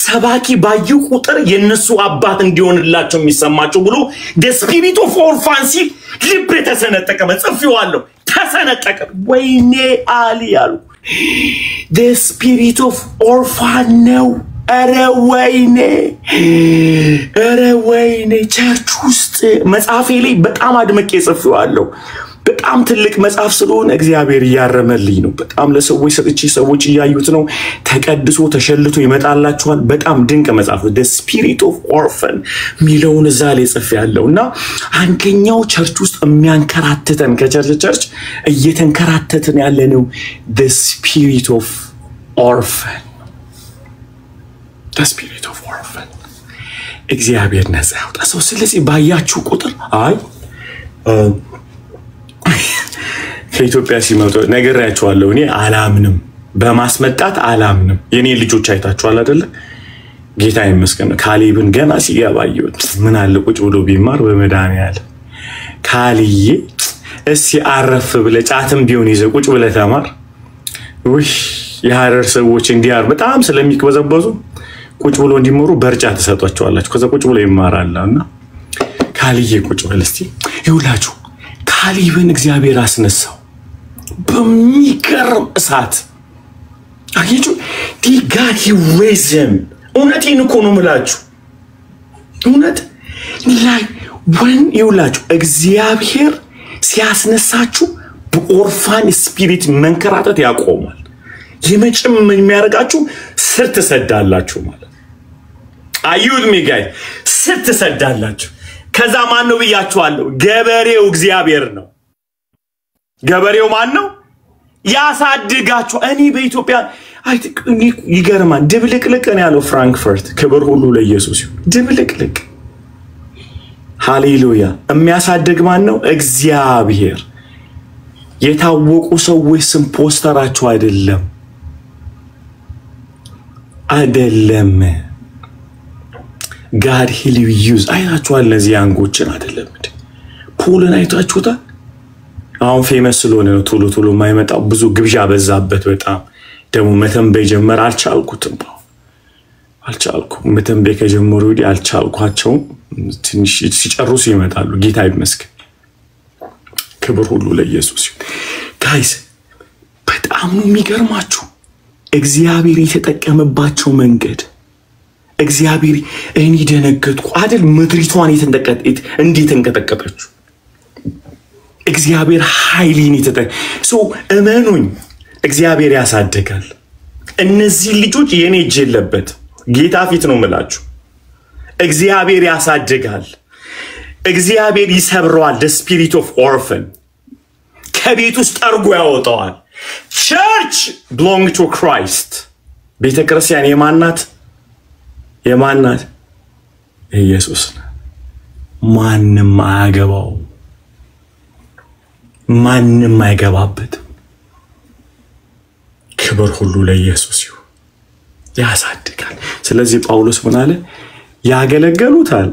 ሰባኪ ባዩ ቁጥር የነሱ አባት እንዲሆንላቸው የሚሰማቸው ብሎ the spirit of orphancy ልብ ተሰነጠቀ መጽፈዋለሁ ተሰነጠቀ ወይኔ አሊያሉ the spirit of orphan ነው አረወይኔ ቸርች ውስጥ መጽሐፌ ላይ በጣም አድመቄ ጽፌዋለሁ በጣም ትልቅ መጽሐፍ ስለሆነ እግዚአብሔር ያረመልኝ ነው በጣም ለሰዎች ሰጥቼ ሰዎች ያዩት ነው ተቀድሶ ተሸልቶ ይመጣላችኋል በጣም ድንቅ መጽሐፍ the spirit of orphan ሚለውን እዛ ላይ ጽፌያለሁና አንደኛው ቸርች ውስጥ የሚያንከራተተን ከቸርች እየተንከራተተን ያለነው the spirit of orphan the spirit of orphan እግዚአብሔር ነፃ ያውጣ ሰው ስለዚህ ባያችሁ ቁጥር አይ ከኢትዮጵያ ሲመጡ ነገራቸዋለሁ እኔ አላምንም በማስመጣት አላምንም የኔ ልጆች አይታችኋል አይደለ ጌታ ይመስገን ካሊብን ገና ሲገባየው ምን አለ ቁጭ ብሎ ቢማር በመዳንያል ካልዬ እስቲ አረፍ ብለ ጫትም ቢሆን ይዘ ቁጭ ብለ ተማር ውይ የሐረር ሰዎች እንዲያር በጣም ስለሚከበዘበዙ ቁጭ ብሎ እንዲመሩ በርጫ ተሰጧቸዋላችሁ ከዛ ቁጭ ብሎ ይማራልና ካልዬ ቁጭ ብለ እስቲ ይውላችሁ ካሊብን እግዚአብሔር አስነሳው በሚገርም እሳት አየችሁ God he raised him እውነቴን እኮ ነው የምላችሁ እውነት ላይ when ይውላችሁ እግዚአብሔር ሲያስነሳችሁ በኦርፋን ስፒሪት መንከራተት ያቆማል የመጨም የሚያረጋችሁ ስር ተሰዳላችሁ ማለት አዩት ሚጋይ ስር ተሰዳላችሁ ከዛ ማን ነው ብያችኋለሁ ገበሬው እግዚአብሔር ነው ገበሬው ማን ነው ያሳድጋችሁ እኔ በኢትዮጵያ ይገርማል ድብልቅልቅ ነው ያለው ፍራንክፈርት ክብር ሁሉ ለኢየሱስ ድብልቅልቅ ሃሌሉያ የሚያሳድግ ማን ነው እግዚአብሔር የታወቁ ሰዎች ስም ፖስተራቸው አይደለም God he will use አይታችኋል እነዚህ አንጎችን አይደለም እንዴ ፖልን አይታችሁታል አሁን ፌመስ ስለሆነ ነው ቶሎ የማይመጣው ብዙ ግብዣ በዛበት በጣም ደሞ መተንበይ ጀመር አልቻልኩትም መተንበይ ከጀመሩ ወዲህ አልቻልኳቸው ትንሽ ሲጨርሱ ይመጣሉ ጌታ ይመስገን ክብር ሁሉ ለኢየሱስ ጋይስ በጣም ነው የሚገርማችሁ እግዚአብሔር የተጠቀመባቸው መንገድ እግዚአብሔር እኔ ደነገጥኩ አይደል ምድሪቷን እንዴት እንቀጠቀጠች እግዚአብሔር ኃይልን ሰው እመኑኝ እግዚአብሔር ያሳድጋል እነዚህ ልጆች የኔ እጅ የለበት ጌታ ፊት ነው የምላችሁ እግዚአብሔር ያሳድጋል እግዚአብሔር ይሰብረዋል the spirit of orphan ከቤት ውስጥ ጠርጎ ያወጣዋል church belong to Christ ቤተክርስቲያን የማናት ኢየሱስ ማንም አይገባበት ክብር ሁሉ ለኢየሱስ ይሁን ያሳድጋል ስለዚህ ጳውሎስ ምን አለ ያገለገሉታል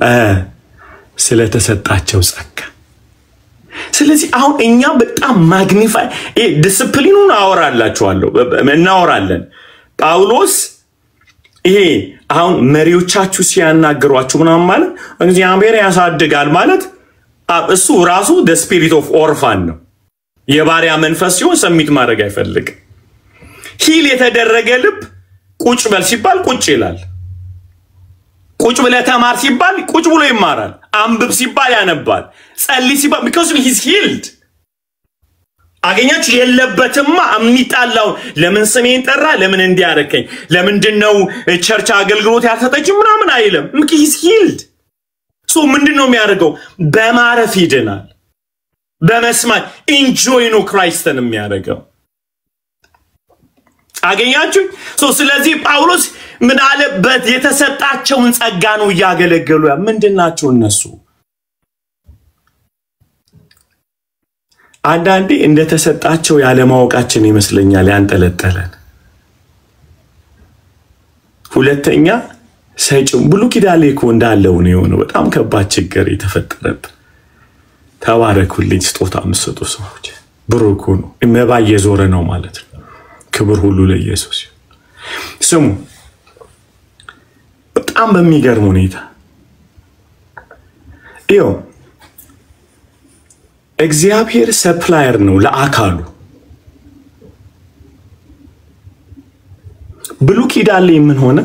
ስለተሰጣቸው ጸጋ ስለዚህ አሁን እኛ በጣም ማግኒፋይ ዲሲፕሊኑን አወራላችኋለሁ እናወራለን ጳውሎስ ይሄ አሁን መሪዎቻችሁ ሲያናገሯችሁ ምናምን ማለት እግዚአብሔር ያሳድጋል ማለት እሱ ራሱ the spirit of orphan ነው የባሪያ መንፈስ ሲሆን ሰሚት ማድረግ አይፈልግ ሂል የተደረገ ልብ ቁጭ በል ሲባል ቁጭ ይላል ቁጭ ብለ ተማር ሲባል ቁጭ ብሎ ይማራል አንብብ ሲባል ያነባል ጸልይ ሲባል because he is healed አገኛችሁ የለበትማ አምኒጣላው ለምን ስሜን ጠራ ለምን እንዲያረከኝ ለምንድነው ቸርች አገልግሎት ያልተጠጭ ምናምን አይልም he is healed so ምንድነው የሚያደርገው በማረፍ ይድናል በመስማት ኢንጆይ ነው ክራይስትን የሚያደርገው አገኛችሁ so ስለዚህ ጳውሎስ ምን አለበት የተሰጣቸውን ጸጋ ነው ያገለገሉ ምንድናቸው እነሱ አንዳንዴ እንደተሰጣቸው ያለ ማወቃችን ይመስለኛል ያንጠለጠለን። ሁለተኛ ሰጭም ብሉ ኪዳን ላይ እኮ እንዳለው ነው የሆነው በጣም ከባድ ችግር የተፈጠረበት። ተባረኩልኝ ስጦታ መስጠቱ ሰዎች ብሩክ ሁኑ። መባ እየዞረ ነው ማለት ነው። ክብር ሁሉ ለኢየሱስ ይሁን። ስሙ በጣም በሚገርም ሁኔታ ይኸው እግዚአብሔር ሰፕላየር ነው ለአካሉ። ብሉ ኪዳን ላይ ምን ሆነ?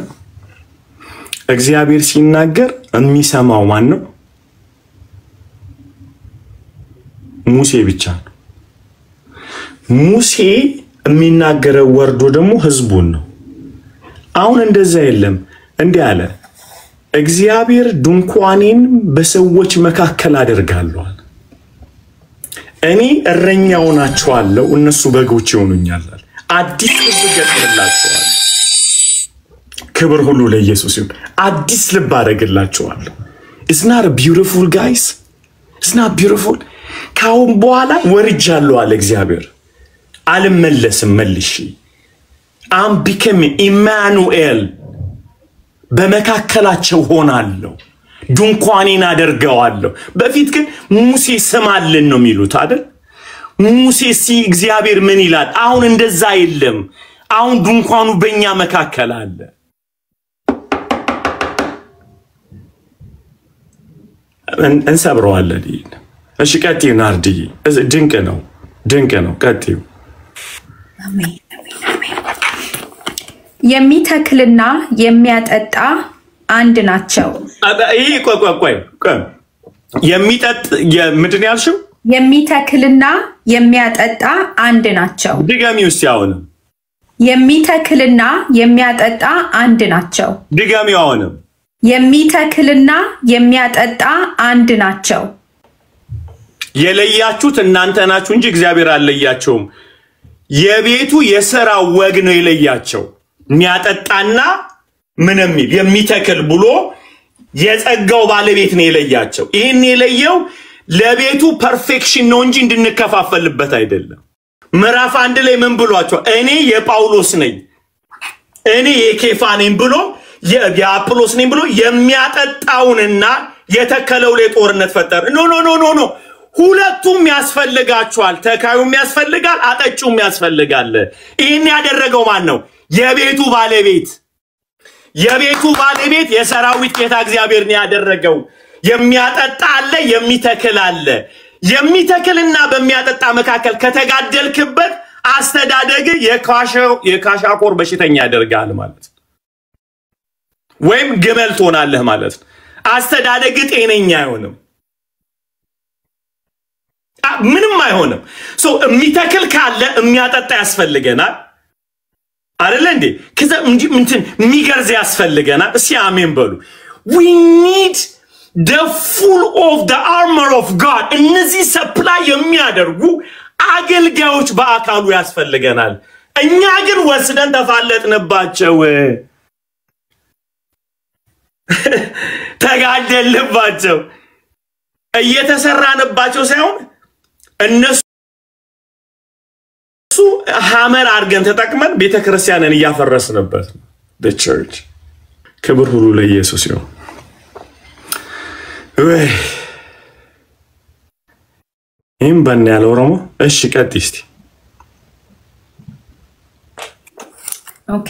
እግዚአብሔር ሲናገር የሚሰማው ማን ነው? ሙሴ ብቻ ነው። ሙሴ የሚናገረው ወርዶ ደግሞ ህዝቡን ነው። አሁን እንደዛ የለም። እንዲህ አለ እግዚአብሔር ድንኳኔን በሰዎች መካከል አደርጋለሁ። እኔ እረኛው ናቸዋለሁ እነሱ በጎች ይሆኑኛል። አዲስ ልብ ገጥምላቸዋለሁ። ክብር ሁሉ ለኢየሱስ ይሁን። አዲስ ልብ አደርግላቸዋለሁ። It's not beautiful guys? It's not beautiful? ካሁን በኋላ ወርጃለሁ አለ እግዚአብሔር። አልመለስም መልሼ I'm becoming Emmanuel በመካከላቸው ሆናለሁ። ድንኳኔን አደርገዋለሁ። በፊት ግን ሙሴ ስማልን ነው የሚሉት አይደል? ሙሴ እግዚአብሔር ምን ይላል? አሁን እንደዛ የለም። አሁን ድንኳኑ በእኛ መካከል አለ። እንሰብረዋለን። እሺ ቀጥዩ ናርዲ። ድንቅ ነው ድንቅ ነው። ቀጥዩ። አሜን አሜን። የሚተክልና የሚያጠጣ አንድ ናቸው። ይሄ ቆይ ምንድን ያልሽው? የሚተክልና የሚያጠጣ አንድ ናቸው። ድጋሚው እስቲ አሁን። የሚተክልና የሚያጠጣ አንድ ናቸው። ድጋሚው አሁን። የሚተክልና የሚያጠጣ አንድ ናቸው። የለያችሁት እናንተ ናችሁ እንጂ እግዚአብሔር አልለያቸውም። የቤቱ የሥራ ወግ ነው የለያቸው። የሚያጠጣና ምንም የሚተክል ብሎ የጸጋው ባለቤት ነው የለያቸው። ይሄን የለየው ለቤቱ ፐርፌክሽን ነው እንጂ እንድንከፋፈልበት አይደለም። ምዕራፍ 1 ላይ ምን ብሏቸው? እኔ የጳውሎስ ነኝ እኔ የኬፋ ነኝ ብሎ የአጵሎስ ነኝ ብሎ የሚያጠጣውንና የተከለው ላይ ጦርነት ፈጠረ። ኖ ሁለቱም ያስፈልጋቸዋል። ተካዩም ያስፈልጋል፣ አጠጩም ያስፈልጋል። ይሄን ያደረገው ማን ነው? የቤቱ ባለቤት። የቤቱ ባለቤት የሰራዊት ጌታ እግዚአብሔር ነው ያደረገው። የሚያጠጣ አለ፣ የሚተክል አለ። የሚተክልና በሚያጠጣ መካከል ከተጋደልክበት አስተዳደግ የካሻኮር በሽተኛ ያደርጋል ማለት ወይም ግመል ትሆናለህ ማለት ነው። አስተዳደግ ጤነኛ አይሆንም፣ ምንም አይሆንም። የሚተክል ካለ የሚያጠጣ ያስፈልገናል አይደል እንዴ? ከዛ እንጂ እንትን የሚገርዝ ያስፈልገናል። እስኪ አሜን በሉ። we need the full of the armor of God። እነዚህ ሰፕላይ የሚያደርጉ አገልጋዮች በአካሉ ያስፈልገናል። እኛ ግን ወስደን ተፋለጥንባቸው፣ ተጋደልንባቸው። እየተሰራንባቸው ሳይሆን እነሱ ሐመር አድርገን ተጠቅመን ቤተክርስቲያንን እያፈረስንበት ነው። the church። ክብር ሁሉ ለኢየሱስ ይሁን። ይህም በእና ያለ ኦሮሞ። እሺ ቀጥይ እስቲ። ኦኬ።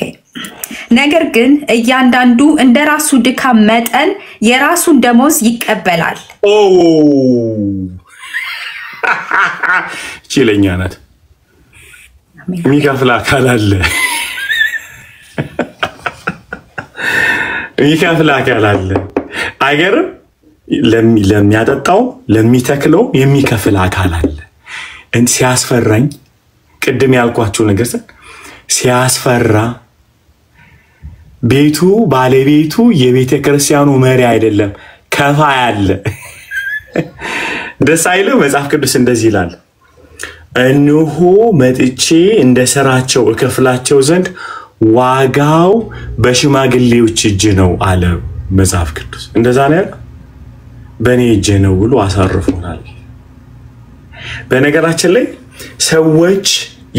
ነገር ግን እያንዳንዱ እንደራሱ ድካም መጠን የራሱን ደሞዝ ይቀበላል። ችለኛ ናት። የሚከፍል አካል አለ። የሚከፍል አካል አለ። አይገርም? ለሚያጠጣው ለሚተክለው የሚከፍል አካል አለ። ሲያስፈራኝ ቅድም ያልኳችሁ ነገር ሲያስፈራ ቤቱ ባለቤቱ የቤተ ክርስቲያኑ መሪ አይደለም፣ ከፋይ አለ። ደስ አይልም? መጽሐፍ ቅዱስ እንደዚህ ይላል፣ እነሆ መጥቼ እንደ ሥራቸው እከፍላቸው ዘንድ ዋጋው በሽማግሌዎች እጅ ነው አለ መጽሐፍ ቅዱስ። እንደዛ ነው ያለው። በእኔ እጅ ነው ብሎ አሳርፎናል። በነገራችን ላይ ሰዎች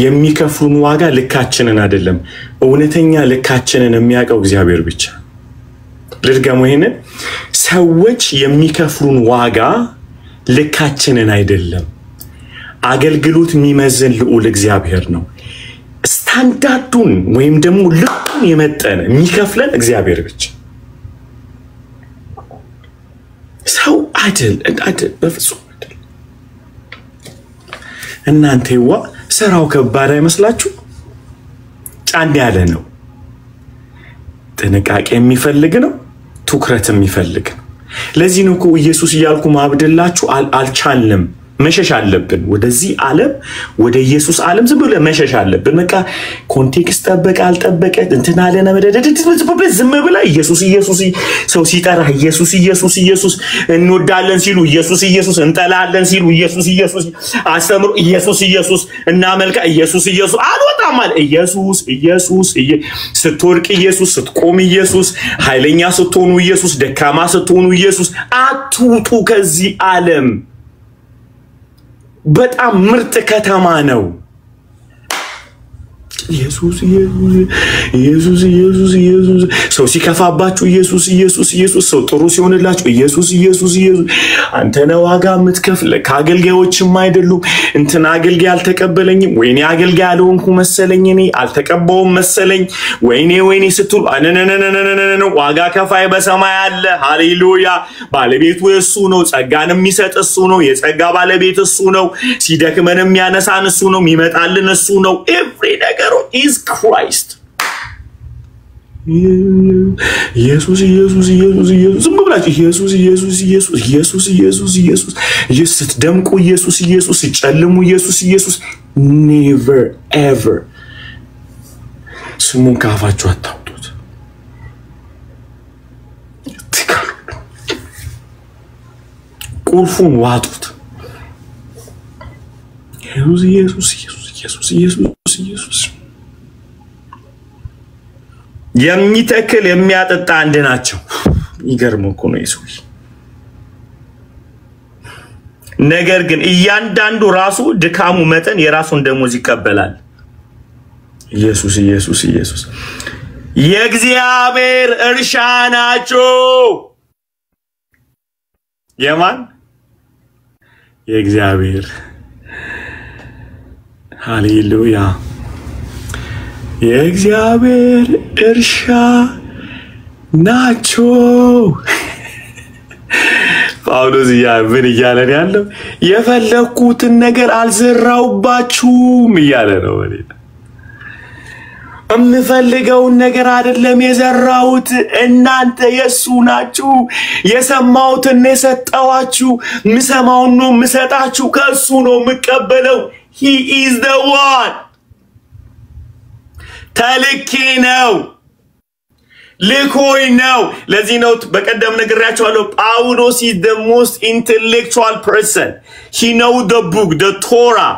የሚከፍሉን ዋጋ ልካችንን አይደለም እውነተኛ ልካችንን የሚያውቀው እግዚአብሔር ብቻ ልድገመው ይሄንን ሰዎች የሚከፍሉን ዋጋ ልካችንን አይደለም አገልግሎት የሚመዘን ልዑል እግዚአብሔር ነው ስታንዳርዱን ወይም ደግሞ ልኩን የመጠነ የሚከፍለን እግዚአብሔር ብቻ ሰው አይደል በፍጹም አይደል እናንተዋ ስራው ከባድ አይመስላችሁ ጫን ያለ ነው ጥንቃቄ የሚፈልግ ነው ትኩረት የሚፈልግ ነው ለዚህ ነው እኮ ኢየሱስ ይያልኩ ማብደላችሁ አልቻልንም መሸሽ አለብን ወደዚህ ዓለም ወደ ኢየሱስ ዓለም ዝም ብለ መሸሽ አለብን በቃ ኮንቴክስት ጠበቀ አልጠበቀ እንትና ለና መደደድ ዝም ብለ ኢየሱስ ሰው ሲጠራ ኢየሱስ እንወዳለን ሲሉ ኢየሱስ እንጠላለን ሲሉ ኢየሱስ አስተምሩ ኢየሱስ እናመልካ ኢየሱስ አልወጣም ማለት ኢየሱስ ስትወርቅ ኢየሱስ ስትቆም ኢየሱስ ኃይለኛ ስትሆኑ ኢየሱስ ደካማ ስትሆኑ ኢየሱስ አትውጡ ከዚህ ዓለም በጣም ምርጥ ከተማ ነው ኢየሱስ ሰው ሲከፋባችሁ ኢየሱስ ሰው ጥሩ ሲሆንላችሁ ኢየሱስ አንተ ነው ዋጋ የምትከፍል ካገልጋዮችም አይደሉም እንትና አገልጋይ አልተቀበለኝም ወይኔ አገልጋይ አልሆንኩ መሰለኝ እኔ አልተቀበውም መሰለኝ ወይኔ ስትሉ አነነነነነነ ዋጋ ከፋይ በሰማይ አለ ሃሌሉያ ባለቤቱ እሱ ነው ጸጋን የሚሰጥ እሱ ነው የጸጋ ባለቤት እሱ ነው ሲደክመን የሚያነሳን እሱ ነው የሚመጣልን እሱ ነው every ነገር is Christ ኢየሱስ ዝም ብላችሁ ኢየሱስ ስትደምቁ ኢየሱስ ሲጨልሙ ኢየሱስ never ever ስሙን ካፋችሁ አታውጡት ቁልፉን ዋጡት ኢየሱስ የሚተክል የሚያጠጣ አንድ ናቸው ይገርም እኮ ነው ኢየሱስ ነገር ግን እያንዳንዱ ራሱ ድካሙ መጠን የራሱን ደሞዝ ይቀበላል ኢየሱስ የእግዚአብሔር እርሻ ናቸው የማን የእግዚአብሔር ሃሌሉያ የእግዚአብሔር እርሻ ናቸው ጳውሎስ ምን እያለ ያለው የፈለኩትን ነገር አልዘራውባችሁም እያለ ነው ማለት እምፈልገውን ነገር አይደለም የዘራውት እናንተ የሱ ናችሁ የሰማውትን የሰጣዋችሁ ምሰማውን ነው ምሰጣችሁ ከሱ ነው መቀበለው he is the one ተልኬ ነው ልኮይ ነው ለዚህ ነው በቀደም ነግራችኋለሁ ጳውሎስ is the most intellectual person he know the book the Torah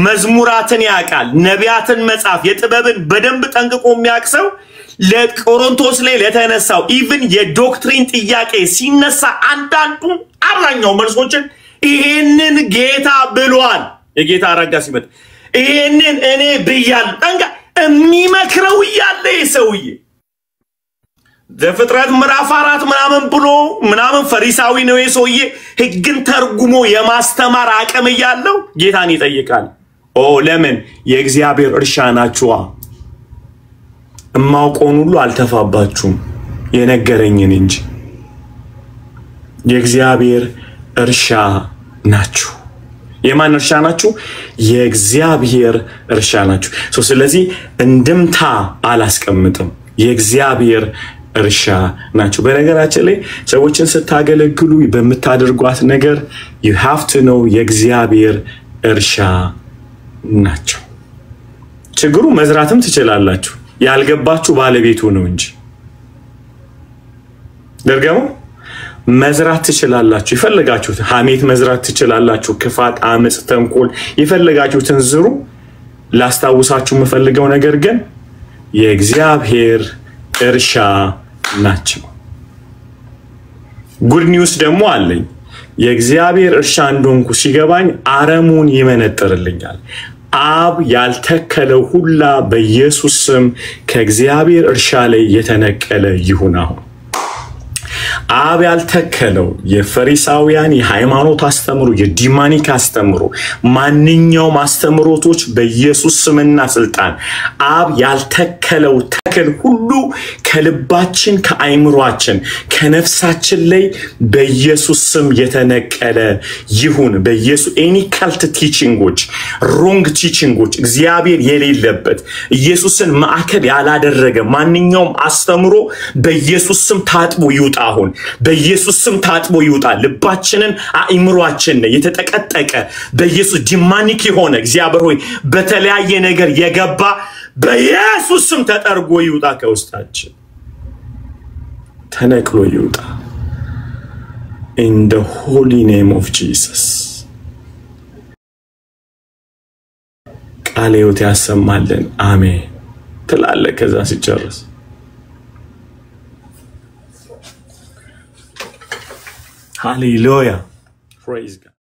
መዝሙራትን ያቃል ነቢያትን መጻፍ የጥበብን በደንብ ጠንቅቆ የሚያቅሰው ለቆሮንቶስ ላይ ለተነሳው even የዶክትሪን ጥያቄ ሲነሳ አንዳንዱ አብዛኛው መልሶችን ይሄንን ጌታ ብሏል የጌታ አረጋ ሲመጣ ይሄንን እኔ ብያለሁ ጠንጋ የሚመክረው ያለ ይሰውዬ ዘፍጥረት ምዕራፍ 4 ምናምን ብሎ ምናምን ፈሪሳዊ ነው ይሰውዬ ህግን ተርጉሞ የማስተማር አቅም ያለው ጌታን ይጠይቃል ለምን የእግዚአብሔር እርሻ ናችሁ እማውቆን ሁሉ አልተፋባችሁም የነገረኝን እንጂ የእግዚአብሔር እርሻ ናችሁ የማን እርሻ ናችሁ የእግዚአብሔር እርሻ ናችሁ ስለዚህ እንድምታ አላስቀምጥም የእግዚአብሔር እርሻ ናችሁ በነገራችን ላይ ሰዎችን ስታገለግሉ በመታደርጓት ነገር you have to know የእግዚአብሔር እርሻ ናችሁ ችግሩ መዝራትም ትችላላችሁ ያልገባችሁ ባለቤቱ ነው እንጂ ደርገሙ መዝራት ትችላላችሁ ይፈልጋችሁት ሐሜት መዝራት ትችላላችሁ ክፋት አመጽ ተንኮል ይፈልጋችሁትን ዝሩ ላስታውሳችሁ መፈልገው ነገር ግን የእግዚአብሔር እርሻ ናችሁ ጉድ ኒውስ ደግሞ አለኝ የእግዚአብሔር እርሻ እንደሆንኩ ሲገባኝ አረሙን ይመነጥርልኛል። አብ ያልተከለው ሁላ በኢየሱስ ስም ከእግዚአብሔር እርሻ ላይ የተነቀለ ይሁን። አሁን አብ ያልተከለው የፈሪሳውያን የሃይማኖት አስተምሮ የዲማኒክ አስተምሮ ማንኛውም አስተምሮቶች በኢየሱስ ስምና ስልጣን አብ ያልተከለው ተክል ሁሉ ከልባችን ከአይምሯችን ከነፍሳችን ላይ በኢየሱስ ስም የተነቀለ ይሁን። በኢየሱስ ኤኒ ካልት ቲቺንጎች ሮንግ ቲቺንጎች እግዚአብሔር የሌለበት ኢየሱስን ማዕከል ያላደረገ ማንኛውም አስተምሮ በኢየሱስ ስም ታጥቦ ይውጣ። አሁን በኢየሱስ ስም ታጥቦ ይውጣ። ልባችንን አእምሯችን የተጠቀጠቀ በኢየሱስ ዲማኒክ የሆነ እግዚአብሔር ሆይ በተለያየ ነገር የገባ በኢየሱስ ስም ተጠርጎ ይውጣ። ከውስጣችን ተነቅሎ ይውጣ። In the holy name of Jesus. ቃለ ሕይወት ያሰማልን። አሜን ትላለህ። ከዛ ሲጨርስ Hallelujah. Praise God.